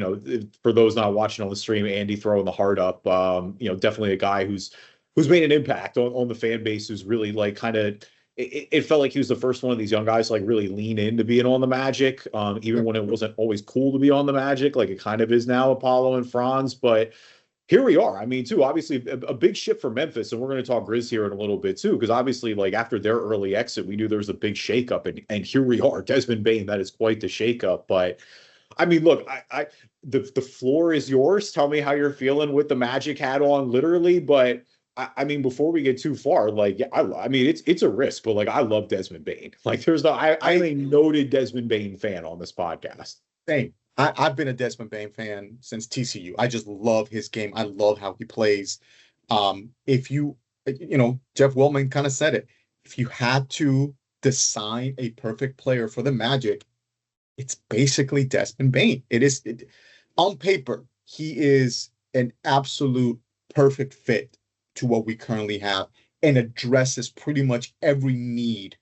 for those not watching on the stream, Andy throwing the heart up. Definitely a guy who's made an impact on the fan base. Who's really like kind of. It felt like he was the first one of these young guys to like really lean into being on the Magic, even when it wasn't always cool to be on the Magic, like it kind of is now, Apollo and Franz. But here we are. I mean, too, obviously a big shift for Memphis, and we're going to talk Grizz here in a little bit too, because obviously, like after their early exit, we knew there was a big shakeup, and here we are, Desmond Bane. That is quite the shakeup. But I mean, look, the floor is yours. Tell me how you're feeling with the Magic hat on, literally. But I mean, before we get too far, like, I mean, it's a risk, but like, I love Desmond Bane. Like, I'm a noted Desmond Bane fan on this podcast. Same. I've been a Desmond Bane fan since TCU. I just love his game. I love how he plays. If you Jeff Weltman kind of said it. If you had to design a perfect player for the Magic, it's basically Desmond Bane. On paper, he is an absolute perfect fit to what we currently have and addresses pretty much every need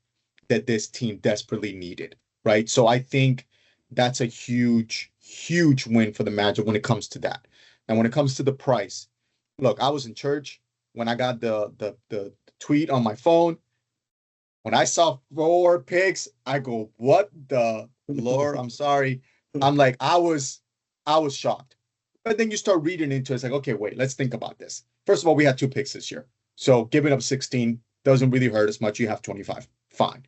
that this team desperately needed, right? So I think that's a huge, huge win for the Magic when it comes to that. And when it comes to the price, look, I was in church when I got the tweet on my phone. When I saw 4 picks, I go, "What the Lord?" I'm sorry. I'm like, I was shocked. But then you start reading into it. It's like, okay, wait, let's think about this. First of all, we had 2 picks this year. So giving up 16 doesn't really hurt as much. You have 25. Fine.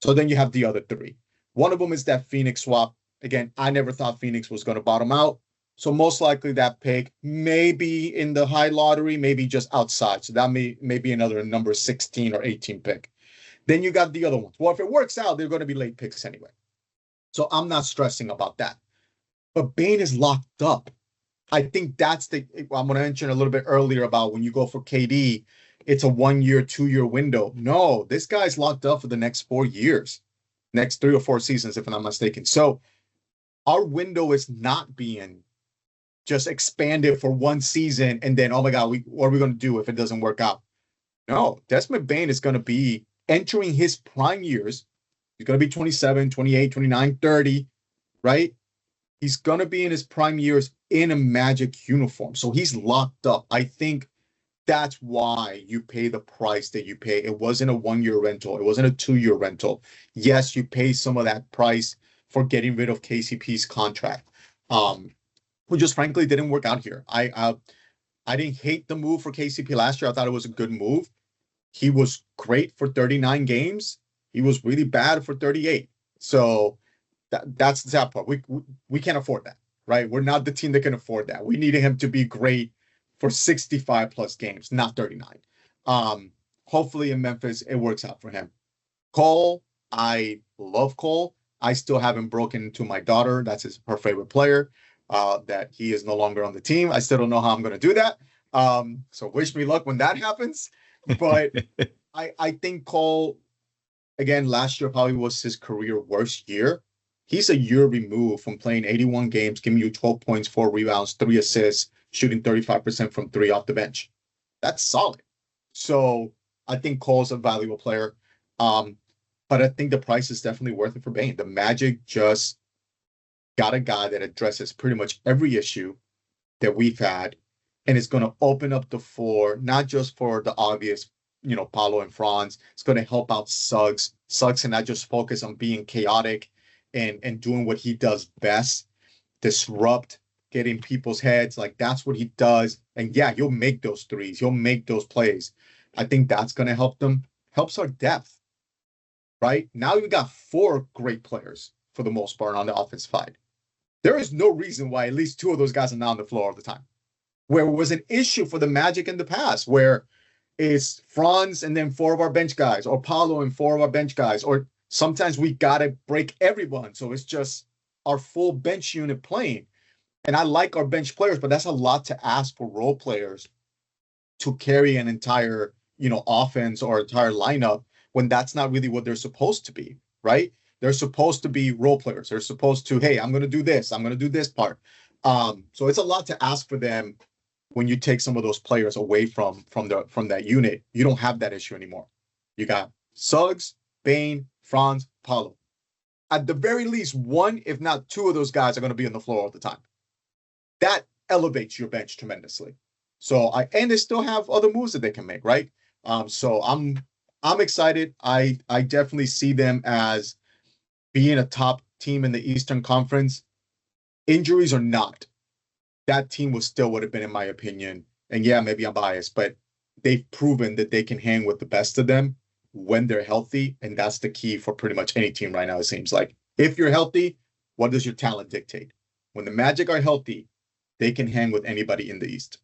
So then you have the other 3. One of them is that Phoenix swap. Again, I never thought Phoenix was going to bottom out. So most likely that pick may be in the high lottery, maybe just outside. So that may be another number 16 or 18 pick. Then you got the other ones. Well, if it works out, they're going to be late picks anyway. So I'm not stressing about that. But Bane is locked up. I think I'm going to mention a little bit earlier about when you go for KD, it's a 1-year, 2-year window. No, this guy's locked up for the next 4 years, next 3 or 4 seasons, if I'm not mistaken. So our window is not being just expanded for 1 season and then, oh my God, what are we going to do if it doesn't work out? No, Desmond Bane is going to be entering his prime years. He's going to be 27, 28, 29, 30, right? He's going to be in his prime years in a Magic uniform. So he's locked up. I think that's why you pay the price that you pay. It wasn't a 1-year rental. It wasn't a 2-year rental. Yes, you pay some of that price for getting rid of KCP's contract, who just frankly didn't work out here. I didn't hate the move for KCP last year. I thought it was a good move. He was great for 39 games. He was really bad for 38. So that's the sad part. We can't afford that, right? We're not the team that can afford that. We needed him to be great for 65 plus games, not 39. Hopefully in Memphis, it works out for him. Cole, I love Cole. I still haven't broken to my daughter. That's her favorite player, that he is no longer on the team. I still don't know how I'm going to do that. So wish me luck when that happens. But I think Cole, again, last year probably was his career worst year. He's a year removed from playing 81 games, giving you 12 points, 4 rebounds, 3 assists, shooting 35% from 3 off the bench. That's solid. So I think Cole's a valuable player. but I think the price is definitely worth it for Bane. The Magic just got a guy that addresses pretty much every issue that we've had, and it's going to open up the floor, not just for the obvious, Paulo and Franz. It's going to help out Suggs. Suggs and not just focus on being chaotic and doing what he does best, disrupt, getting people's heads. Like, that's what he does. And yeah, you'll make those threes. You'll make those plays. I think that's going to help them. Helps our depth, right? Now we got 4 great players for the most part on the offensive side. There is no reason why at least 2 of those guys are not on the floor all the time. Where it was an issue for the Magic in the past, where it's Franz and then 4 of our bench guys, or Paulo and 4 of our bench guys, or sometimes we got to break everyone. So it's just our full bench unit playing. And I like our bench players, but that's a lot to ask for role players to carry an entire, offense or entire lineup when that's not really what they're supposed to be, right? They're supposed to be role players. They're supposed to, hey, I'm going to do this. I'm going to do this part. So it's a lot to ask for them when you take some of those players away from that unit. You don't have that issue anymore. You got Suggs, Bane, Franz, Paulo. At the very least, 1, if not 2 of those guys are going to be on the floor all the time. That elevates your bench tremendously. So and they still have other moves that they can make, right? So I'm excited. I definitely see them as being a top team in the Eastern Conference. Injuries or not, that team would have been, in my opinion. And yeah, maybe I'm biased, but they've proven that they can hang with the best of them when they're healthy. And that's the key for pretty much any team right now, it seems like. If you're healthy, what does your talent dictate? When the Magic are healthy, they can hang with anybody in the East.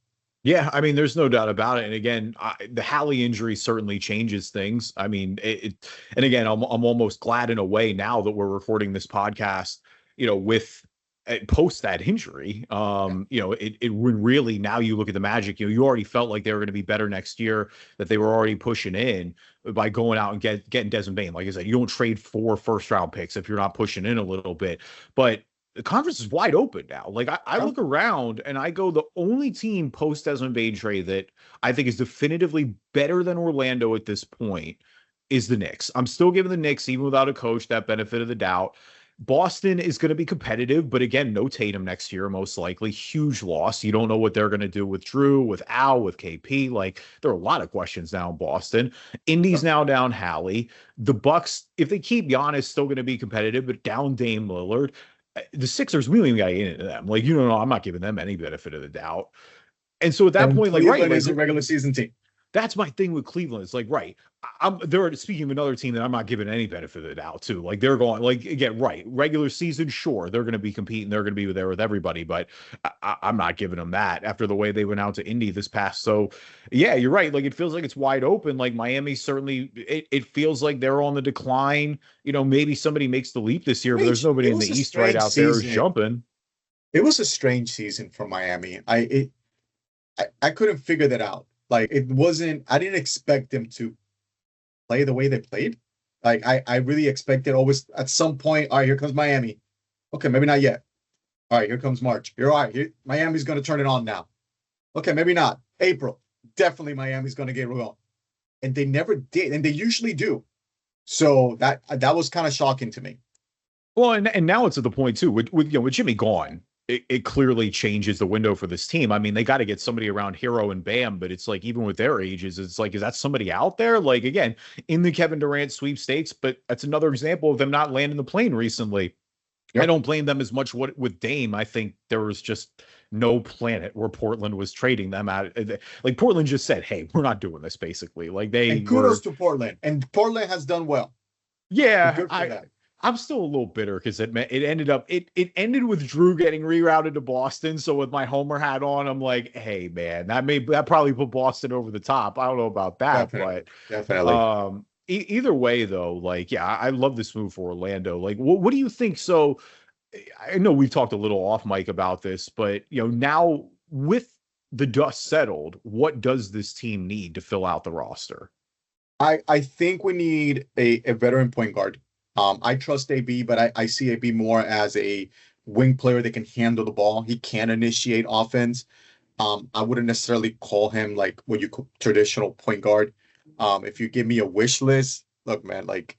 Yeah, I mean, there's no doubt about it. And again, the Hali injury certainly changes things. I mean, and again, I'm almost glad in a way now that we're recording this podcast, with post that injury. It really, now you look at the Magic, you already felt like they were going to be better next year, that they were already pushing in by going out and getting Desmond Bane. Like I said, you don't trade 4 first-round picks if you're not pushing in a little bit. But the conference is wide open now. Like I look around and I go, the only team post Desmond Bane trade that I think is definitively better than Orlando at this point is the Knicks. I'm still giving the Knicks, even without a coach, that benefit of the doubt. Boston is going to be competitive, but again, no Tatum next year, most likely. Huge loss. You don't know what they're going to do with Drew, with Al, with KP. Like, there are a lot of questions now in Boston. Indy's now down Hali. The Bucks, if they keep Giannis, still going to be competitive, but down Dame Lillard. The Sixers, we don't even got to get into them. Like, I'm not giving them any benefit of the doubt. And so at that point, Cleveland is a regular season team. That's my thing with Cleveland. It's like, right, they're speaking of another team that I'm not giving any benefit of the doubt to. Like, they're going, like, again, right, regular season, sure, they're going to be competing, they're going to be there with everybody, but I'm not giving them that after the way they went out to Indy this past. So, yeah, you're right. Like, it feels like it's wide open. Like, Miami certainly, it feels like they're on the decline. Maybe somebody makes the leap this year, but there's nobody in the East right out there jumping. It was a strange season for Miami. I couldn't figure that out. Like, I didn't expect them to play the way they played. Like, I really expected always at some point, all right, here comes Miami. Okay, maybe not yet. All right, here comes March. You're all right. Miami's going to turn it on now. Okay, maybe not. April. Definitely Miami's going to get it on. And they never did. And they usually do. So that was kind of shocking to me. Well, and now it's at the point, too, with Jimmy gone. It clearly changes the window for this team. I mean, they got to get somebody around Hero and Bam, but it's like, even with their ages, it's like, is that somebody out there? Like, again, in the Kevin Durant sweepstakes, but that's another example of them not landing the plane recently. Yep. I don't blame them as much with Dame. I think there was just no planet where Portland was trading them out. Like, Portland just said, hey, we're not doing this, basically. Like, and kudos to Portland. And Portland has done well. Yeah, I'm still a little bitter because it ended with Drew getting rerouted to Boston. So with my Homer hat on, I'm like, hey man, that probably put Boston over the top. I don't know about that, definitely. Either way though, like, yeah, I love this move for Orlando. Like, what do you think? So I know we've talked a little off mic about this, but now with the dust settled, what does this team need to fill out the roster? I think we need a veteran point guard. I trust AB, but I see AB more as a wing player that can handle the ball. He can initiate offense. I wouldn't necessarily call him like what you call traditional point guard. If you give me a wish list, look, man, like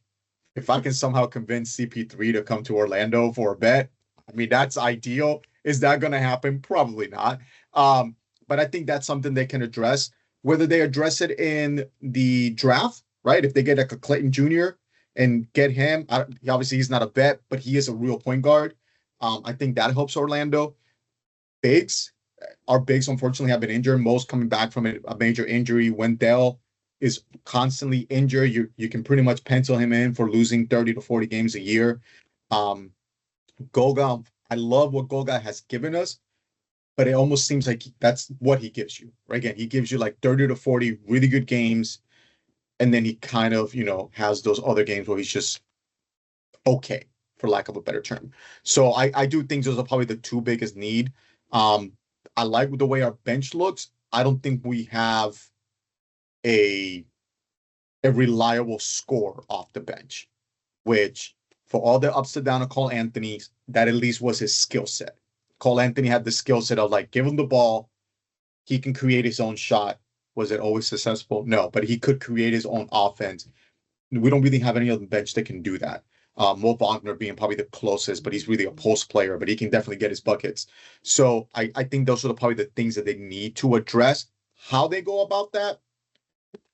if I can somehow convince CP3 to come to Orlando for a bet, I mean, that's ideal. Is that going to happen? Probably not. But I think that's something they can address. Whether they address it in the draft, right? If they get like a Clayton Jr. and get him, obviously he's not a bet, but he is a real point guard. I think that helps Orlando. Bigs, our bigs unfortunately have been injured. Most coming back from a major injury. Wendell is constantly injured. You can pretty much pencil him in for losing 30 to 40 games a year. Goga, I love what Goga has given us, but it almost seems like that's what he gives you. Right? Again, he gives you like 30 to 40 really good games, and then he kind of, has those other games where he's just okay, for lack of a better term. So I do think those are probably the two biggest need. I like the way our bench looks. I don't think we have a reliable score off the bench, which for all the ups and downs of Cole Anthony, that at least was his skill set. Cole Anthony had the skill set of like, give him the ball. He can create his own shot. Was it always successful? No, but he could create his own offense. We don't really have any other bench that can do that. Mo Wagner being probably the closest, but he's really a post player, but he can definitely get his buckets. So I think those are probably the things that they need to address. How they go about that,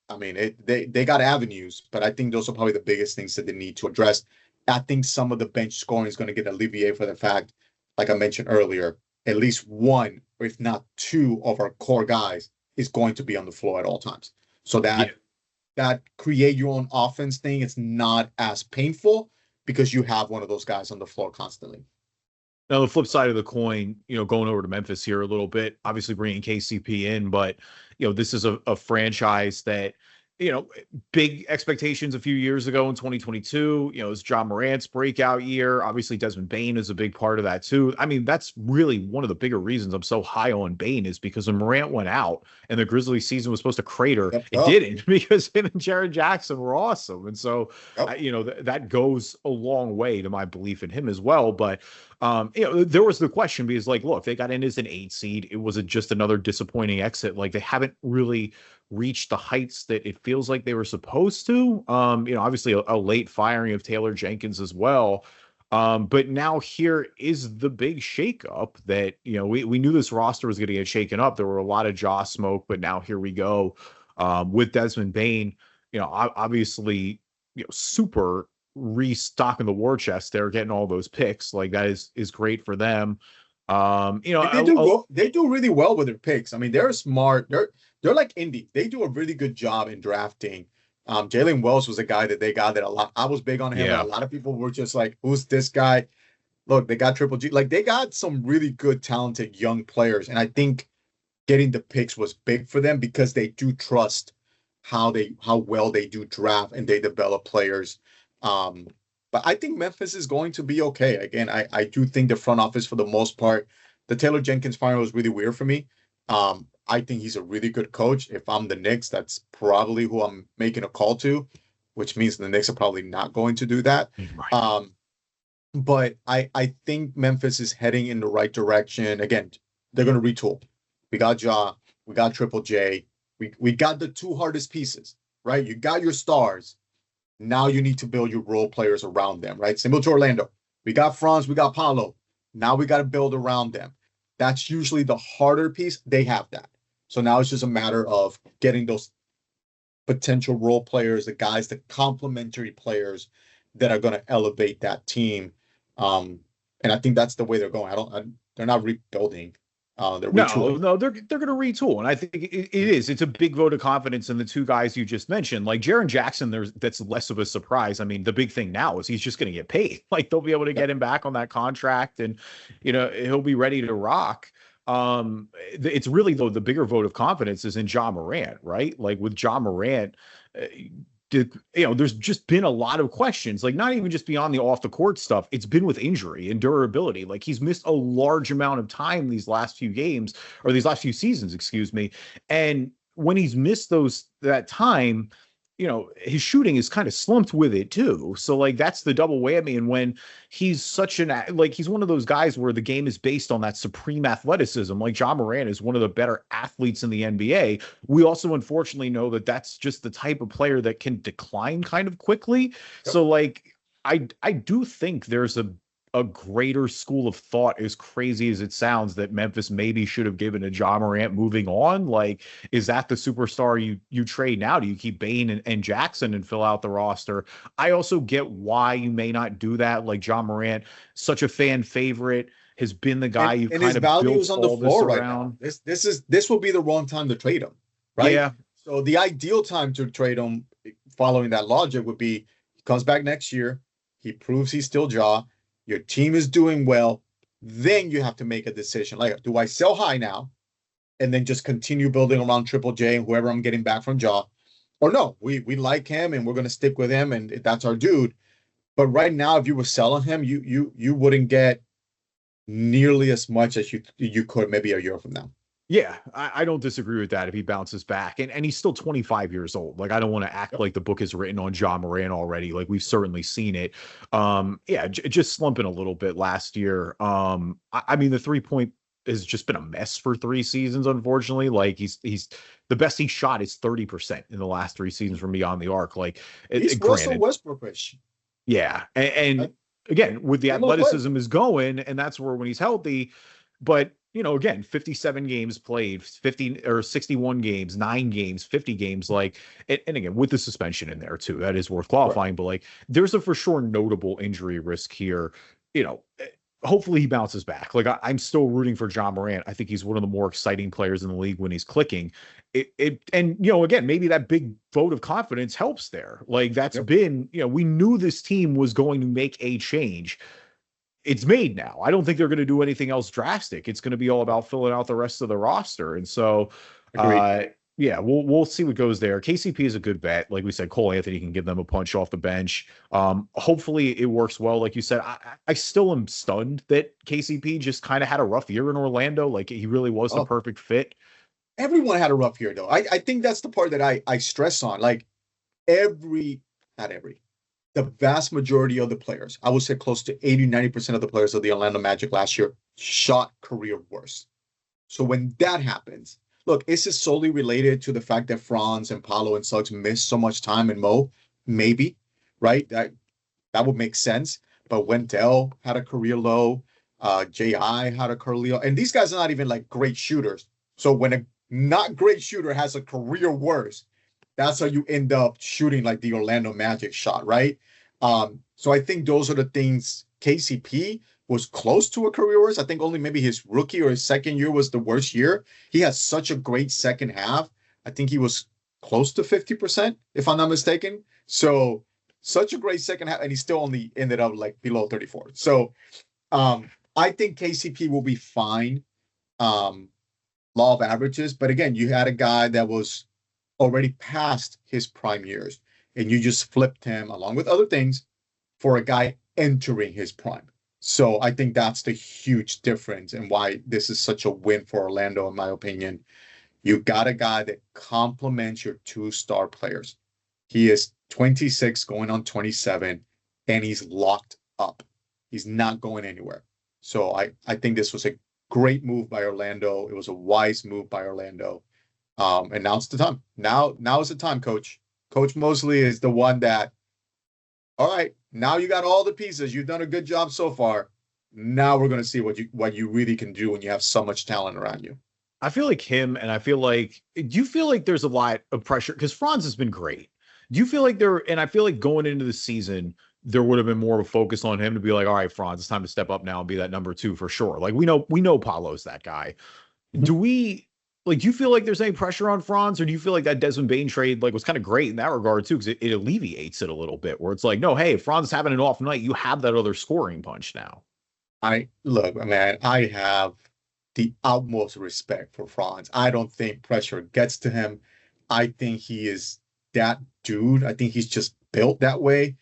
I mean, they got avenues, but I think those are probably the biggest things that they need to address. I think some of the bench scoring is going to get alleviated for the fact, like I mentioned earlier, at least one, or if not two of our core guys is going to be on the floor at all times. So that create your own offense thing is not as painful because you have one of those guys on the floor constantly. Now, the flip side of the coin, going over to Memphis here a little bit, obviously bringing KCP in, but, this is a franchise that, big expectations a few years ago in 2022, it was John Morant's breakout year. Obviously, Desmond Bane is a big part of that too. I mean, that's really one of the bigger reasons I'm so high on Bane is because when Morant went out and the Grizzlies season was supposed to crater, it didn't because him and Jaren Jackson were awesome. And so, that goes a long way to my belief in him as well. But, there was the question because look, they got in as an 8 seed. It was just another disappointing exit. Like they haven't really reached the heights that it feels like they were supposed to. Obviously a late firing of Taylor Jenkins as well. But now here is the big shakeup that, we knew this roster was going to get shaken up. There were a lot of jaw smoke, but now here we go with Desmond Bane, obviously, super restocking the war chest there, getting all those picks. Like that is great for them. They do really well with their picks. I mean, they're smart. They're like Indy. They do a really good job in drafting. Jalen Wells was a guy that they got that a lot. I was big on him. Yeah. A lot of people were just like, "Who's this guy?" Look, they got Triple G. Like they got some really good, talented young players, and I think getting the picks was big for them because they do trust how well they do draft and they develop players. But I think Memphis is going to be okay. Again, I do think the front office for the most part, the Taylor Jenkins firing was really weird for me. I think he's a really good coach. If I'm the Knicks, that's probably who I'm making a call to, which means the Knicks are probably not going to do that. Right. But I think Memphis is heading in the right direction. Again, they're going to retool. We got Ja, we got Triple J, we got the two hardest pieces, right? You got your stars. Now you need to build your role players around them, right? Similar to Orlando. We got Franz, we got Paolo. Now we got to build around them. That's usually the harder piece. They have that. So now it's just a matter of getting those potential role players, the guys, the complementary players that are going to elevate that team. And I think that's the way they're going. They're not rebuilding. They're retooling. No, they're going to retool, and I think it is. It's a big vote of confidence in the two guys you just mentioned. Like Jaren Jackson, that's less of a surprise. I mean, the big thing now is he's just going to get paid. Like they'll be able to get him back on that contract, and he'll be ready to rock. It's really though the bigger vote of confidence is in Ja Morant, right? Like with Ja Morant. There's just been a lot of questions, like not even just beyond the off the court stuff. It's been with injury and durability. Like he's missed a large amount of time these last few games or these last few seasons, excuse me. And when he's missed that time, his shooting is kind of slumped with it too. So like that's the double whammy. And when he's he's one of those guys where the game is based on that supreme athleticism, like Ja Morant is one of the better athletes in the NBA. We also unfortunately know that that's just the type of player that can decline kind of quickly. Yep. So like I do think there's a greater school of thought, as crazy as it sounds, that Memphis maybe should have given a Ja Morant moving on. Like, is that the superstar you trade now? Do you keep Bane and Jackson and fill out the roster? I also get why you may not do that. Like, Ja Morant, such a fan favorite, has been the guy you and kind his of value built is on the all this floor right around. now. This will be the wrong time to trade him, right? Yeah. So the ideal time to trade him, following that logic, would be he comes back next year, he proves he's still Ja, your team is doing well, then you have to make a decision. Like, do I sell high now and then just continue building around Triple J and whoever I'm getting back from Ja? Or no, we like him and we're gonna stick with him and that's our dude. But right now, if you were selling him, you wouldn't get nearly as much as you could maybe a year from now. Yeah, I don't disagree with that if he bounces back. And he's still 25 years old. Like, I don't want to act like the book is written on Ja Morant already. Like, we've certainly seen it. Yeah, just slumping a little bit last year. I mean, the 3-point has just been a mess for 3 seasons, unfortunately. Like, he's the best he shot is 30% in the last 3 seasons from beyond the arc. Like, he's Russell Westbrook-ish. Yeah. And again, with the athleticism is going, and that's where when he's healthy, but again, 57 games played, 50 or 61 games, 9 games, 50 games, like, and again, with the suspension in there too, that is worth qualifying, right. But like, there's a for sure notable injury risk here. Hopefully he bounces back. Like, I'm still rooting for Ja Morant. I think he's one of the more exciting players in the league when he's clicking. And again, maybe that big vote of confidence helps there. Like, that's been, we knew this team was going to make a change. It's made now. I don't think they're going to do anything else drastic. It's going to be all about filling out the rest of the roster. And so, yeah, we'll see what goes there. KCP is a good bet. Like we said, Cole Anthony can give them a punch off the bench. Hopefully it works well. Like you said, I still am stunned that KCP just kind of had a rough year in Orlando. Like, he really was the perfect fit. Everyone had a rough year, though. I think that's the part that I stress on. Like, the vast majority of the players, I would say close to 80-90% of the players of the Orlando Magic last year shot career worst. So when that happens, look, is this solely related to the fact that Franz and Paolo and Suggs missed so much time in Mo? Maybe, right? That would make sense. But Wendell had a career low. J.I. had a career low. And these guys are not even like great shooters. So when a not great shooter has a career worst, that's how you end up shooting like the Orlando Magic shot, right? So I think those are the things. KCP was close to a career worst. I think only maybe his rookie or his second year was the worst year. He had such a great second half. I think he was close to 50%, if I'm not mistaken. So such a great second half, and he still only ended up like below 34. So I think KCP will be fine. Law of averages. But again, you had a guy that was already past his prime years, and you just flipped him along with other things for a guy entering his prime. So I think that's the huge difference and why this is such a win for Orlando, in my opinion. You got a guy that complements your 2-star players. He is 26 going on 27, and he's locked up. He's not going anywhere. So I think this was a great move by Orlando. It was a wise move by Orlando. And now it's the time. Now is the time, Coach. Coach Mosley is the one that, all right, now you got all the pieces. You've done a good job so far. Now we're going to see what you really can do when you have so much talent around you. I feel like him, and I feel like, do you feel like there's a lot of pressure? Because Franz has been great. Do you feel like and I feel like going into the season, there would have been more of a focus on him to be like, all right, Franz, it's time to step up now and be that number 2 for sure. Like, we know Paolo's that guy. Mm-hmm. Do you feel like there's any pressure on Franz, or do you feel like that Desmond Bane trade was kind of great in that regard too? Because it alleviates it a little bit, where it's like, no, hey, if Franz is having an off night, you have that other scoring punch now. I have the utmost respect for Franz. I don't think pressure gets to him. I think he is that dude. I think he's just built that way.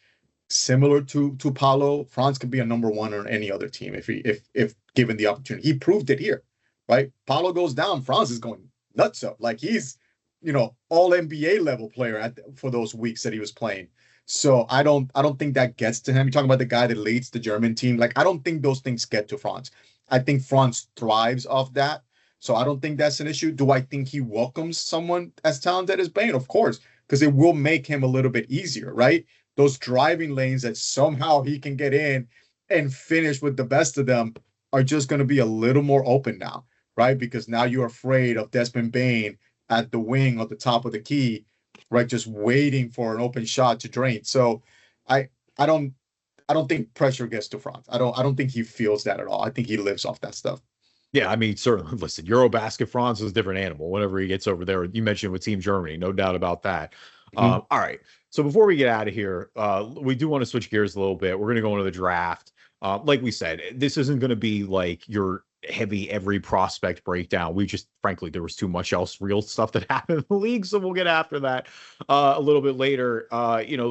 Similar to Paolo, Franz could be a number 1 on any other team if given the opportunity. He proved it here. Right? Paolo goes down, Franz is going nuts up. Like, he's, all NBA level player for those weeks that he was playing. So I don't think that gets to him. You're talking about the guy that leads the German team. Like, I don't think those things get to Franz. I think Franz thrives off that. So I don't think that's an issue. Do I think he welcomes someone as talented as Bane? Of course, because it will make him a little bit easier, right? those driving lanes that somehow he can get in and finish with the best of them are just going to be a little more open now, right? Because now you're afraid of Desmond Bane at the wing or the top of the key, right? Just waiting for an open shot to drain. So I I don't I don't think pressure gets to Franz. I don't think he feels that at all. I think he lives off that stuff. Yeah, I mean, certainly. Listen, Eurobasket France is a different animal. Whenever he gets over there, you mentioned with Team Germany, no doubt about that. Mhm. All right. So before we get out of here, we do want to switch gears a little bit. We're going to go into the draft. Like we said, this isn't going to be like your heavy every prospect breakdown. We just, frankly, there was too much else real stuff that happened in the league, so we'll get after that a little bit later.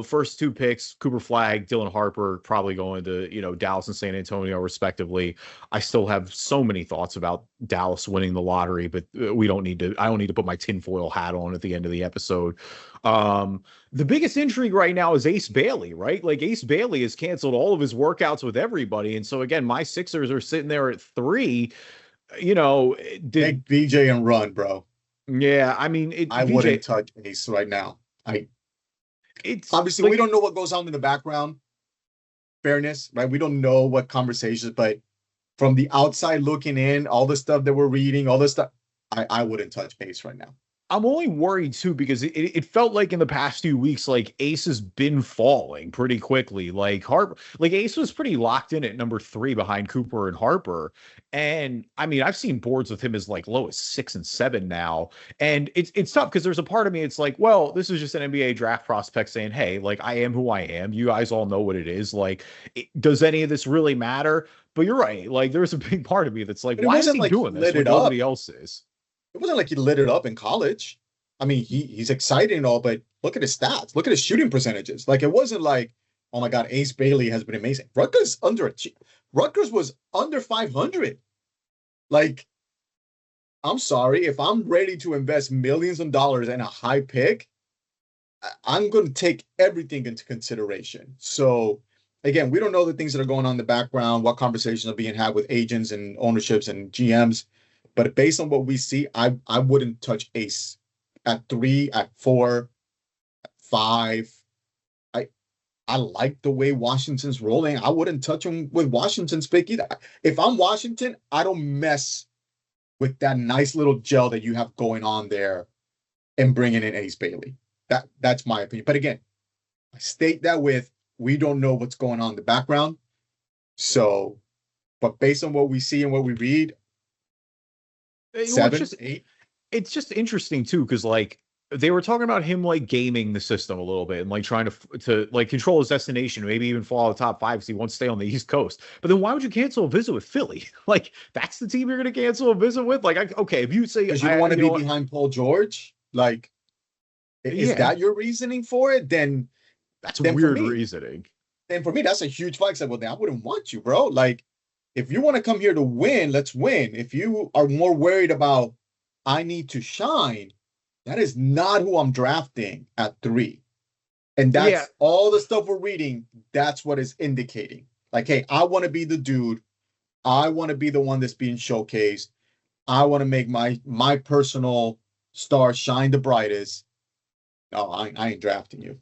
First two picks, Cooper Flag, Dylan Harper, probably going to Dallas and San Antonio respectively. I still have so many thoughts about Dallas winning the lottery, but we don't need to. I don't need to put my tinfoil hat on at the end of the episode. The biggest intrigue right now is Ace Bailey, right? Like Ace Bailey has canceled all of his workouts with everybody. And so again, my Sixers are sitting there at 3. Take BJ and run, bro. Yeah, I mean, I wouldn't touch Ace right now. It's obviously we don't know what goes on in the background. Fairness, right? We don't know what conversations, but from the outside looking in, all the stuff that we're reading, all this stuff, I wouldn't touch Ace right now. I'm only worried too because it felt like in the past few weeks, like Ace has been falling pretty quickly. Like Ace was pretty locked in at number 3 behind Cooper and Harper. And I mean, I've seen boards with him as like low as 6 and 7 now. And it's tough because there's a part of me, it's like, well, this is just an NBA draft prospect saying, hey, like I am who I am. You guys all know what it is. Like, does any of this really matter? But you're right. Like, there's a big part of me that's like, why is he doing this when nobody else is? It wasn't like he lit it up in college. I mean, he's exciting and all, but look at his stats. Look at his shooting percentages. Like, it wasn't like, oh my God, Ace Bailey has been amazing. Rutgers was under 500. Like, I'm sorry. If I'm ready to invest millions of dollars in a high pick, I'm going to take everything into consideration. So, again, we don't know the things that are going on in the background, what conversations are being had with agents and ownerships and GMs. But based on what we see, I wouldn't touch Ace at 3, at 4, at 5. I like the way Washington's rolling. I wouldn't touch him with Washington's pick either. If I'm Washington, I don't mess with that nice little gel that you have going on there and bringing in Ace Bailey. That's my opinion. But again, I state that with we don't know what's going on in the background. So, but based on what we see and what we read, 7, 8. It's just interesting too, because like they were talking about him like gaming the system a little bit and like trying to like control his destination, maybe even fall out of the top 5 because he wants to stay on the East Coast. But then why would you cancel a visit with Philly? Like that's the team you're going to cancel a visit with? Like, okay, if you say because you don't want to be behind Paul George, like is that your reasoning for it? Then that's weird reasoning. And for me, that's a huge flag. I said, well, then I wouldn't want you, bro. Like, if you want to come here to win, let's win. If you are more worried about I need to shine, that is not who I'm drafting at 3. And that's all the stuff we're reading. That's what is indicating. Like, hey, I want to be the dude. I want to be the one that's being showcased. I want to make my personal star shine the brightest. No, I ain't drafting you.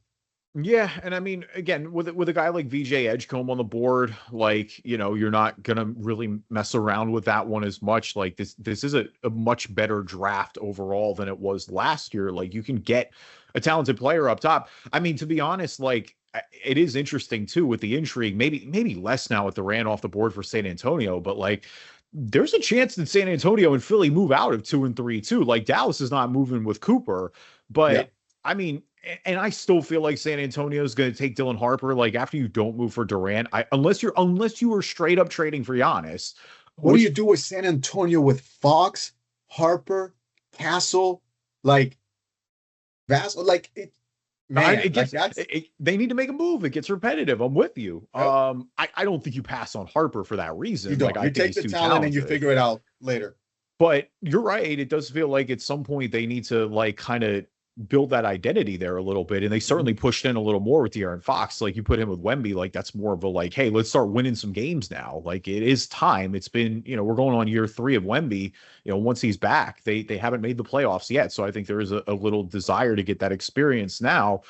Yeah, and I mean, again, with a guy like VJ Edgecombe on the board, like, you're not gonna really mess around with that one as much. Like this is a much better draft overall than it was last year. Like you can get a talented player up top. I mean, to be honest, like it is interesting too with the intrigue. Maybe less now with Durant off the board for San Antonio, but like there's a chance that San Antonio and Philly move out of 2 and 3 too. Like Dallas is not moving with Cooper, but I mean. And I still feel like San Antonio is going to take Dylan Harper. Like after you don't move for Durant, unless you were straight up trading for Giannis. What do you do with San Antonio with Fox, Harper, Castle, like Vassell? Like it, man, they need to make a move. It gets repetitive. I'm with you. Yep. I don't think you pass on Harper for that reason. You don't. Like, you take the talent and you figure it out later. But you're right. It does feel like at some point they need to like kind of build that identity there a little bit. And they certainly pushed in a little more with De'Aaron Fox. Like you put him with Wemby, like that's more of a like, hey, let's start winning some games now. Like it is time. It's been, we're going on year 3 of Wemby. Once he's back, they haven't made the playoffs yet. So I think there is a little desire to get that experience now.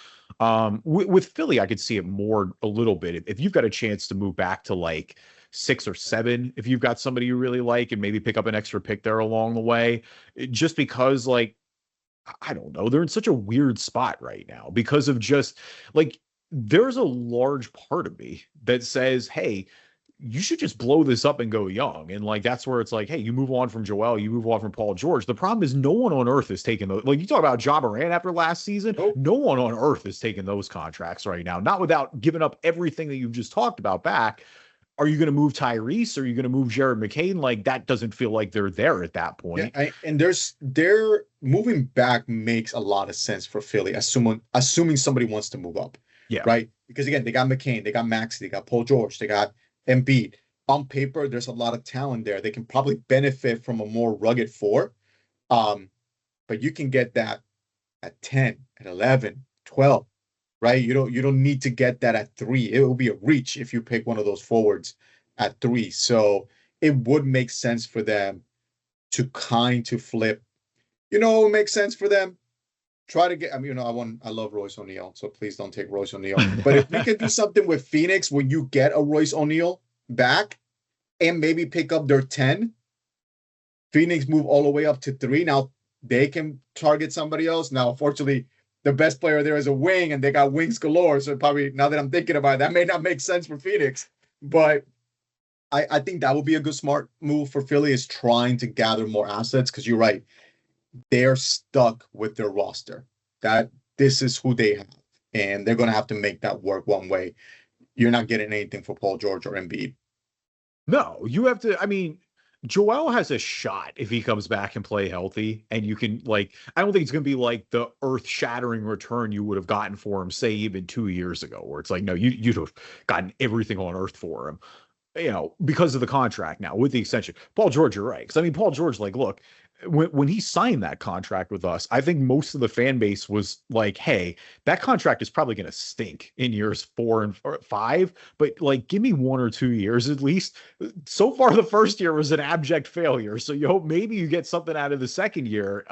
With Philly, I could see it more a little bit. If you've got a chance to move back to like 6 or 7, if you've got somebody you really like and maybe pick up an extra pick there along the way, just because like I don't know, they're in such a weird spot right now because of just like there's a large part of me that says, hey, you should just blow this up and go young. And like that's where it's like, hey, you move on from Joel, you move on from Paul George. The problem is no one on earth is taking those. Like you talk about Ja Morant after last season, Nope. no one on earth is taking those contracts right now. Not without giving up everything that you've just talked about back. Are you going to move Tyrese? Are you going to move Jared McCain? Like that doesn't feel like they're there at that point. Yeah, and their moving back makes a lot of sense for Philly, assuming somebody wants to move up. Yeah. Right. Because again, they got McCain, they got Maxey, they got Paul George, they got Embiid. On paper, there's a lot of talent there. They can probably benefit from a more rugged four. But you can get that at 10, at 11, 12, right? You don't need to get that at 3. It will be a reach if you pick one of those forwards at 3. So it would make sense for them to flip. You know, it would make sense for them. Try to get, I mean, I love Royce O'Neal, so please don't take Royce O'Neal. But if we can do something with Phoenix when you get a Royce O'Neal back and maybe pick up their 10, Phoenix move all the way up to 3. Now they can target somebody else. Now, unfortunately, the best player there is a wing and they got wings galore. So probably now that I'm thinking about it, that may not make sense for Phoenix. But I think that would be a good smart move for Philly is trying to gather more assets because you're right. They're stuck with their roster. That this is who they have. And they're going to have to make that work one way. You're not getting anything for Paul George or Embiid. No, you have to. I mean, Joel has a shot if he comes back and play healthy, and you can like. I don't think it's going to be like the earth-shattering return you would have gotten for him, say, even 2 years ago, where it's like, no, you'd have gotten everything on earth for him, you know, because of the contract now with the extension. Paul George, you're right, because I mean, Paul George, like, look, when he signed that contract with us, I think most of the fan base was like, hey, that contract is probably going to stink in years 4 and 5, but like, give me 1 or 2 years at least. So far, the first year was an abject failure. So you hope maybe you get something out of the second year.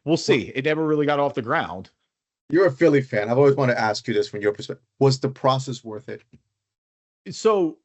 We'll see. It never really got off the ground. You're a Philly fan. I've always wanted to ask you this from your perspective. Was the process worth it? So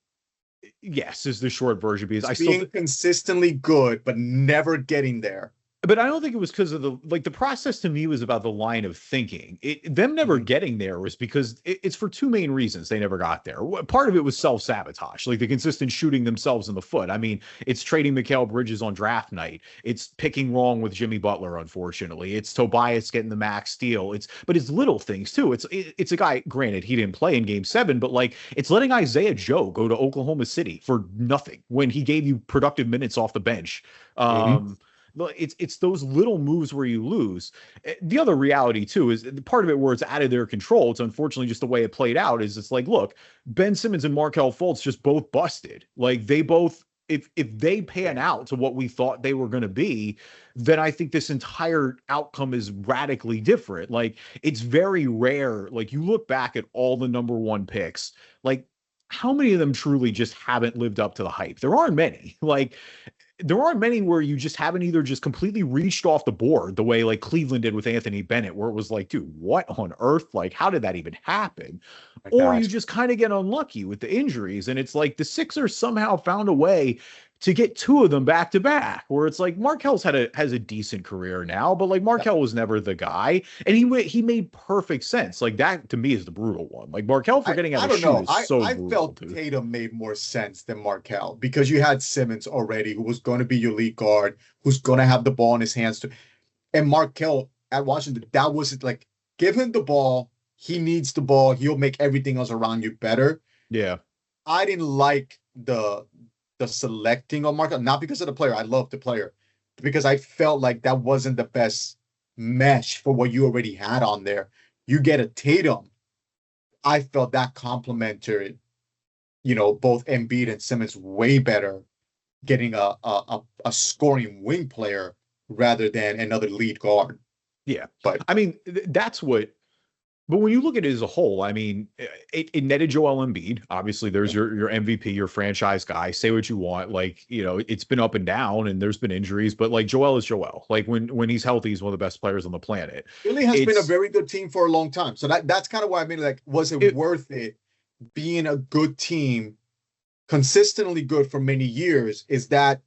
yes, is the short version because it's being consistently good, but never getting there. But I don't think it was because of the process to me was about the line of thinking. Them never getting there was because it's for 2 main reasons they never got there. Part of it was self-sabotage, like the consistent shooting themselves in the foot. I mean, it's trading Mikal Bridges on draft night. It's picking wrong with Jimmy Butler, unfortunately. It's Tobias getting the max deal. But it's little things too. It's a guy, granted, he didn't play in game 7, but like it's letting Isaiah Joe go to Oklahoma City for nothing when he gave you productive minutes off the bench. It's those little moves where you lose. The other reality too is part of it where it's out of their control. It's unfortunately just the way it played out is it's like, look, Ben Simmons and Markelle Fultz just both busted. Like they both, if they pan out to what we thought they were going to be, then I think this entire outcome is radically different. Like it's very rare. Like you look back at all the number 1 picks, like how many of them truly just haven't lived up to the hype? There aren't many. Like there aren't many where you just haven't either just completely reached off the board the way like Cleveland did with Anthony Bennett, where it was like, dude, what on earth? Like, how did that even happen? Or you just kind of get unlucky with the injuries. And it's like the Sixers somehow found a way to get 2 of them back to back, where it's like Markel's has a decent career now, but like Markelle was never the guy, and he made perfect sense. Like that to me is the brutal one. Like Markelle for getting out of shoot is so brutal. I felt Tatum made more sense than Markelle because you had Simmons already, who was going to be your lead guard, who's going to have the ball in his hands and Markelle at Washington, that wasn't like give him the ball. He needs the ball. He'll make everything else around you better. Yeah, I didn't like the selecting of Markelle, not because of the player. I love the player, because I felt like that wasn't the best mesh for what you already had on there. You get a Tatum. I felt that complemented, both Embiid and Simmons way better, getting a scoring wing player rather than another lead guard. Yeah. But I mean, that's what But when you look at it as a whole, I mean, it netted Joel Embiid. Obviously, there's your MVP, your franchise guy. Say what you want, like it's been up and down, and there's been injuries, but like Joel is Joel. Like when he's healthy, he's one of the best players on the planet. Philly has been a It's very good team for a long time, so that's kind of why I mean, like, was it it, worth it being a good team, consistently good for many years? Is that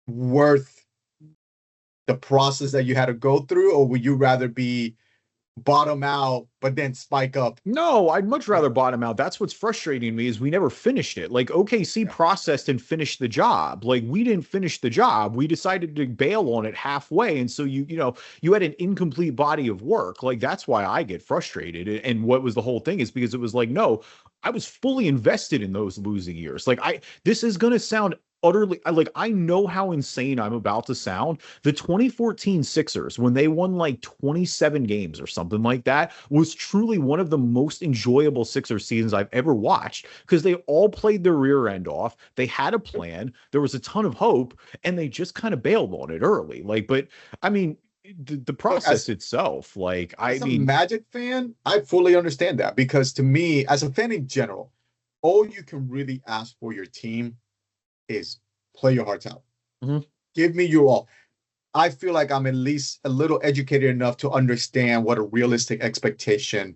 worth the process that you had to go through, or would you rather be bottom out but then spike up? No, I'd much rather bottom out. That's what's frustrating me is we never finished it. Like OKC Yeah. processed and finished the job. Like we didn't finish the job. We decided to bail on it halfway. And so you had an incomplete body of work. Like that's why I get frustrated. And what was the whole thing is because it was like, no, I was fully invested in those losing years. Like this is going to sound utterly like I know how insane I'm about to sound. The 2014 Sixers, when they won like 27 games or something like that, was truly one of the most enjoyable Sixers seasons I've ever watched because they all played their rear end off. They had a plan. There was a ton of hope, and they just kind of bailed on it early. Like, but I mean, the Look, process itself, like, I as a mean, Magic fan, I fully understand that, because to me, as a fan in general, all you can really ask for your team is play your hearts out. mhm. Give me your all. I feel like I'm at least a little educated enough to understand what a realistic expectation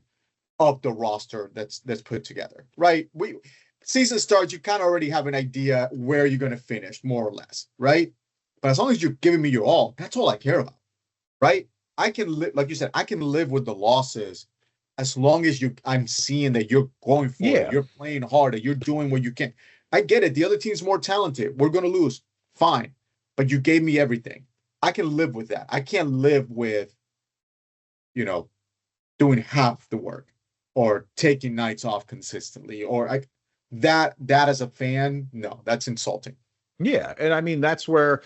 of the roster that's put together, right? Season starts, you kind of already have an idea where you're going to finish, more or less, right? But as long as you're giving me your all, that's all I care about, right? I can live, like you said, I can live with the losses as long as I'm seeing that you're going for it, Yeah. you're playing hard, that you're doing what you can. I get it. The other team's more talented. We're going to lose. Fine. But you gave me everything. I can live with that. I can't live with, you know, doing half the work or taking nights off consistently, or that as a fan, no, that's insulting. Yeah, and I mean that's where,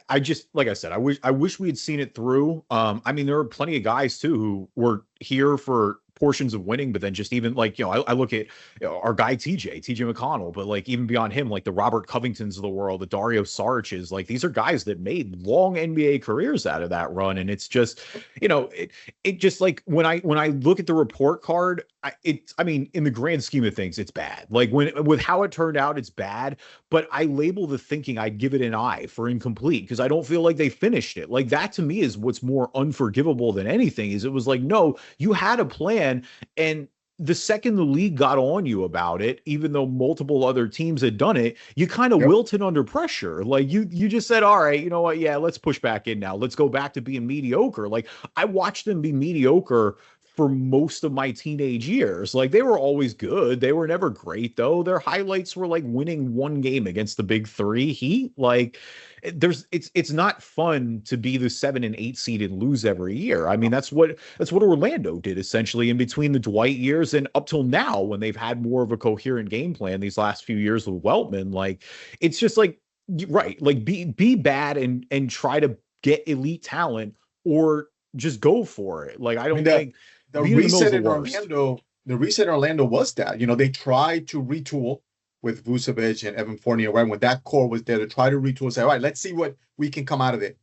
I just like I said, I wish we had seen it through. I mean there are plenty of guys too who were here for portions of winning, but then just even like, I look at our guy TJ McConnell, but like even beyond him, like the Robert Covingtons of the world, the Dario Saric's, like these are guys that made long NBA careers out of that run. And it's just, it just like when I look at the report card, I mean, in the grand scheme of things, it's bad. Like with how it turned out, it's bad, but I label the thinking I'd give it an I for incomplete because I don't feel like they finished it. Like that to me is what's more unforgivable than anything is it was like, no, you had a plan and the second the league got on you about it, even though multiple other teams had done it, you kind of Yep. wilted under pressure. Like you just said, all right, you know what? Yeah, let's push back in now. Let's go back to being mediocre. Like I watched them be mediocre for most of my teenage years. Like they were always good. They were never great though. Their highlights were like winning one game against the big three Heat. Like it's not fun to be the 7 and 8 seed and lose every year. I mean, that's what Orlando did essentially in between the Dwight years and up till now when they've had more of a coherent game plan these last few years with Weltman. Like it's just like right, like be bad and try to get elite talent or just go for it. Like I I mean, don't think the being in the middle is reset the in worst. Orlando, the reset in Orlando was that, they tried to retool with Vucevic and Evan Fournier, right? When that core was there to try to retool and say, all right, let's see what we can come out of it.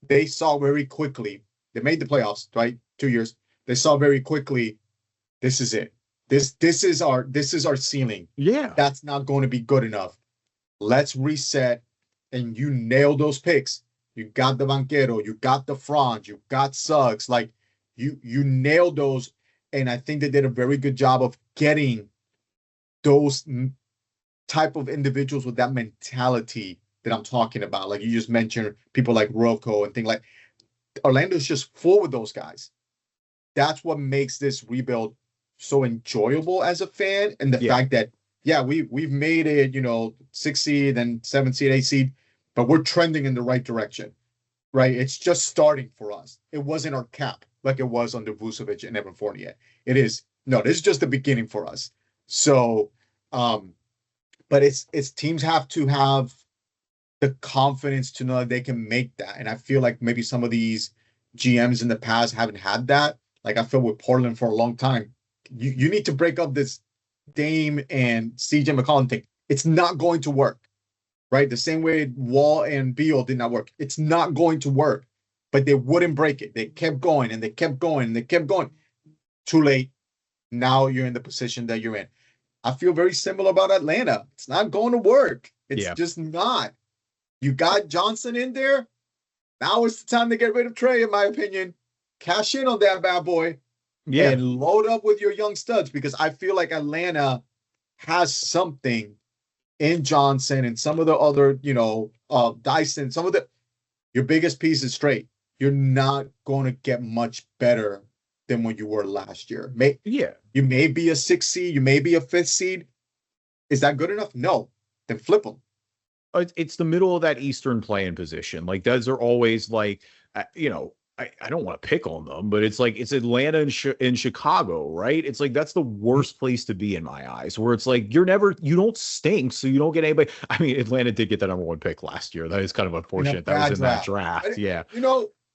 They saw very quickly, they made the playoffs, right? 2 years. They saw very quickly, this is it. This is our ceiling. Yeah. That's not going to be good enough. Let's reset. And you nailed those picks. You got the Banquero, you got the Franz, you got Suggs. Like you nailed those. And I think they did a very good job of getting those type of individuals with that mentality that I'm talking about. Like you just mentioned, people like Rocco and things like Orlando's just full with those guys. That's what makes this rebuild so enjoyable as a fan. And the Yeah. fact that, yeah, we've made it, 6 seed, then 7 seed, 8 seed, but we're trending in the right direction, right? It's just starting for us. It wasn't our cap like it was under Vucevic and Evan Fournier. It is, no, this is just the beginning for us. So, but it's teams have to have the confidence to know that they can make that. And I feel like maybe some of these GMs in the past haven't had that. Like I feel with Portland for a long time. You need to break up this Dame and CJ McCollum thing. It's not going to work, right? The same way Wall and Beal did not work. It's not going to work, but they wouldn't break it. They kept going and they kept going and they kept going. too late. Now you're in the position that you're in. I feel very similar about Atlanta. It's not going to work. It's just not. You got Johnson in there. Now it's the time to get rid of Trey, in my opinion. Cash in on that bad boy. And load up with your young studs, because I feel like Atlanta has something in Johnson and some of the other, Dyson, your biggest piece is straight. You're not going to get much better than when you were last year. You may be a 6th seed, you may be a 5th seed. Is that good enough? No. Then flip them. It's the middle of that Eastern play-in position. Like, those are always like, I don't want to pick on them, but it's like, it's Atlanta and Chicago, right? It's like, that's the worst place to be in my eyes, where it's like, you don't stink, so you don't get anybody. I mean, Atlanta did get the number 1 pick last year. That is kind of unfortunate. That was in that draft. Yeah.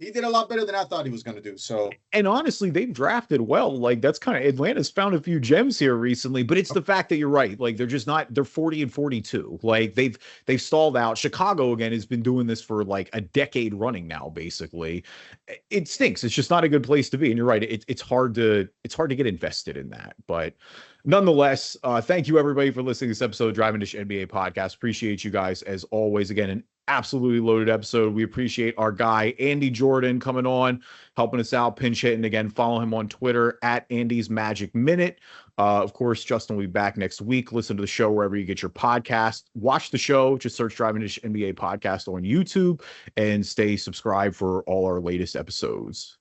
He did a lot better than I thought he was going to do. So, and honestly, they've drafted well. Like, that's kind of, Atlanta's found a few gems here recently, but it's the fact that you're right. Like, they're just not, they're 40 and 42. Like, they've stalled out. Chicago, again, has been doing this for like a decade running now, basically. It stinks. It's just not a good place to be. And you're right. It's hard to get invested in that. But nonetheless, thank you everybody for listening to this episode of Driving Dish NBA podcast. Appreciate you guys as always. Again, an absolutely loaded episode. We appreciate our guy Andy Jordan coming on, helping us out, pinch hitting. Again, follow him on Twitter at Andy's Magic Minute. Of course, Justin will be back next week. Listen to the show wherever you get your podcast. Watch the show. Just search Driving Dish NBA podcast on YouTube and stay subscribed for all our latest episodes.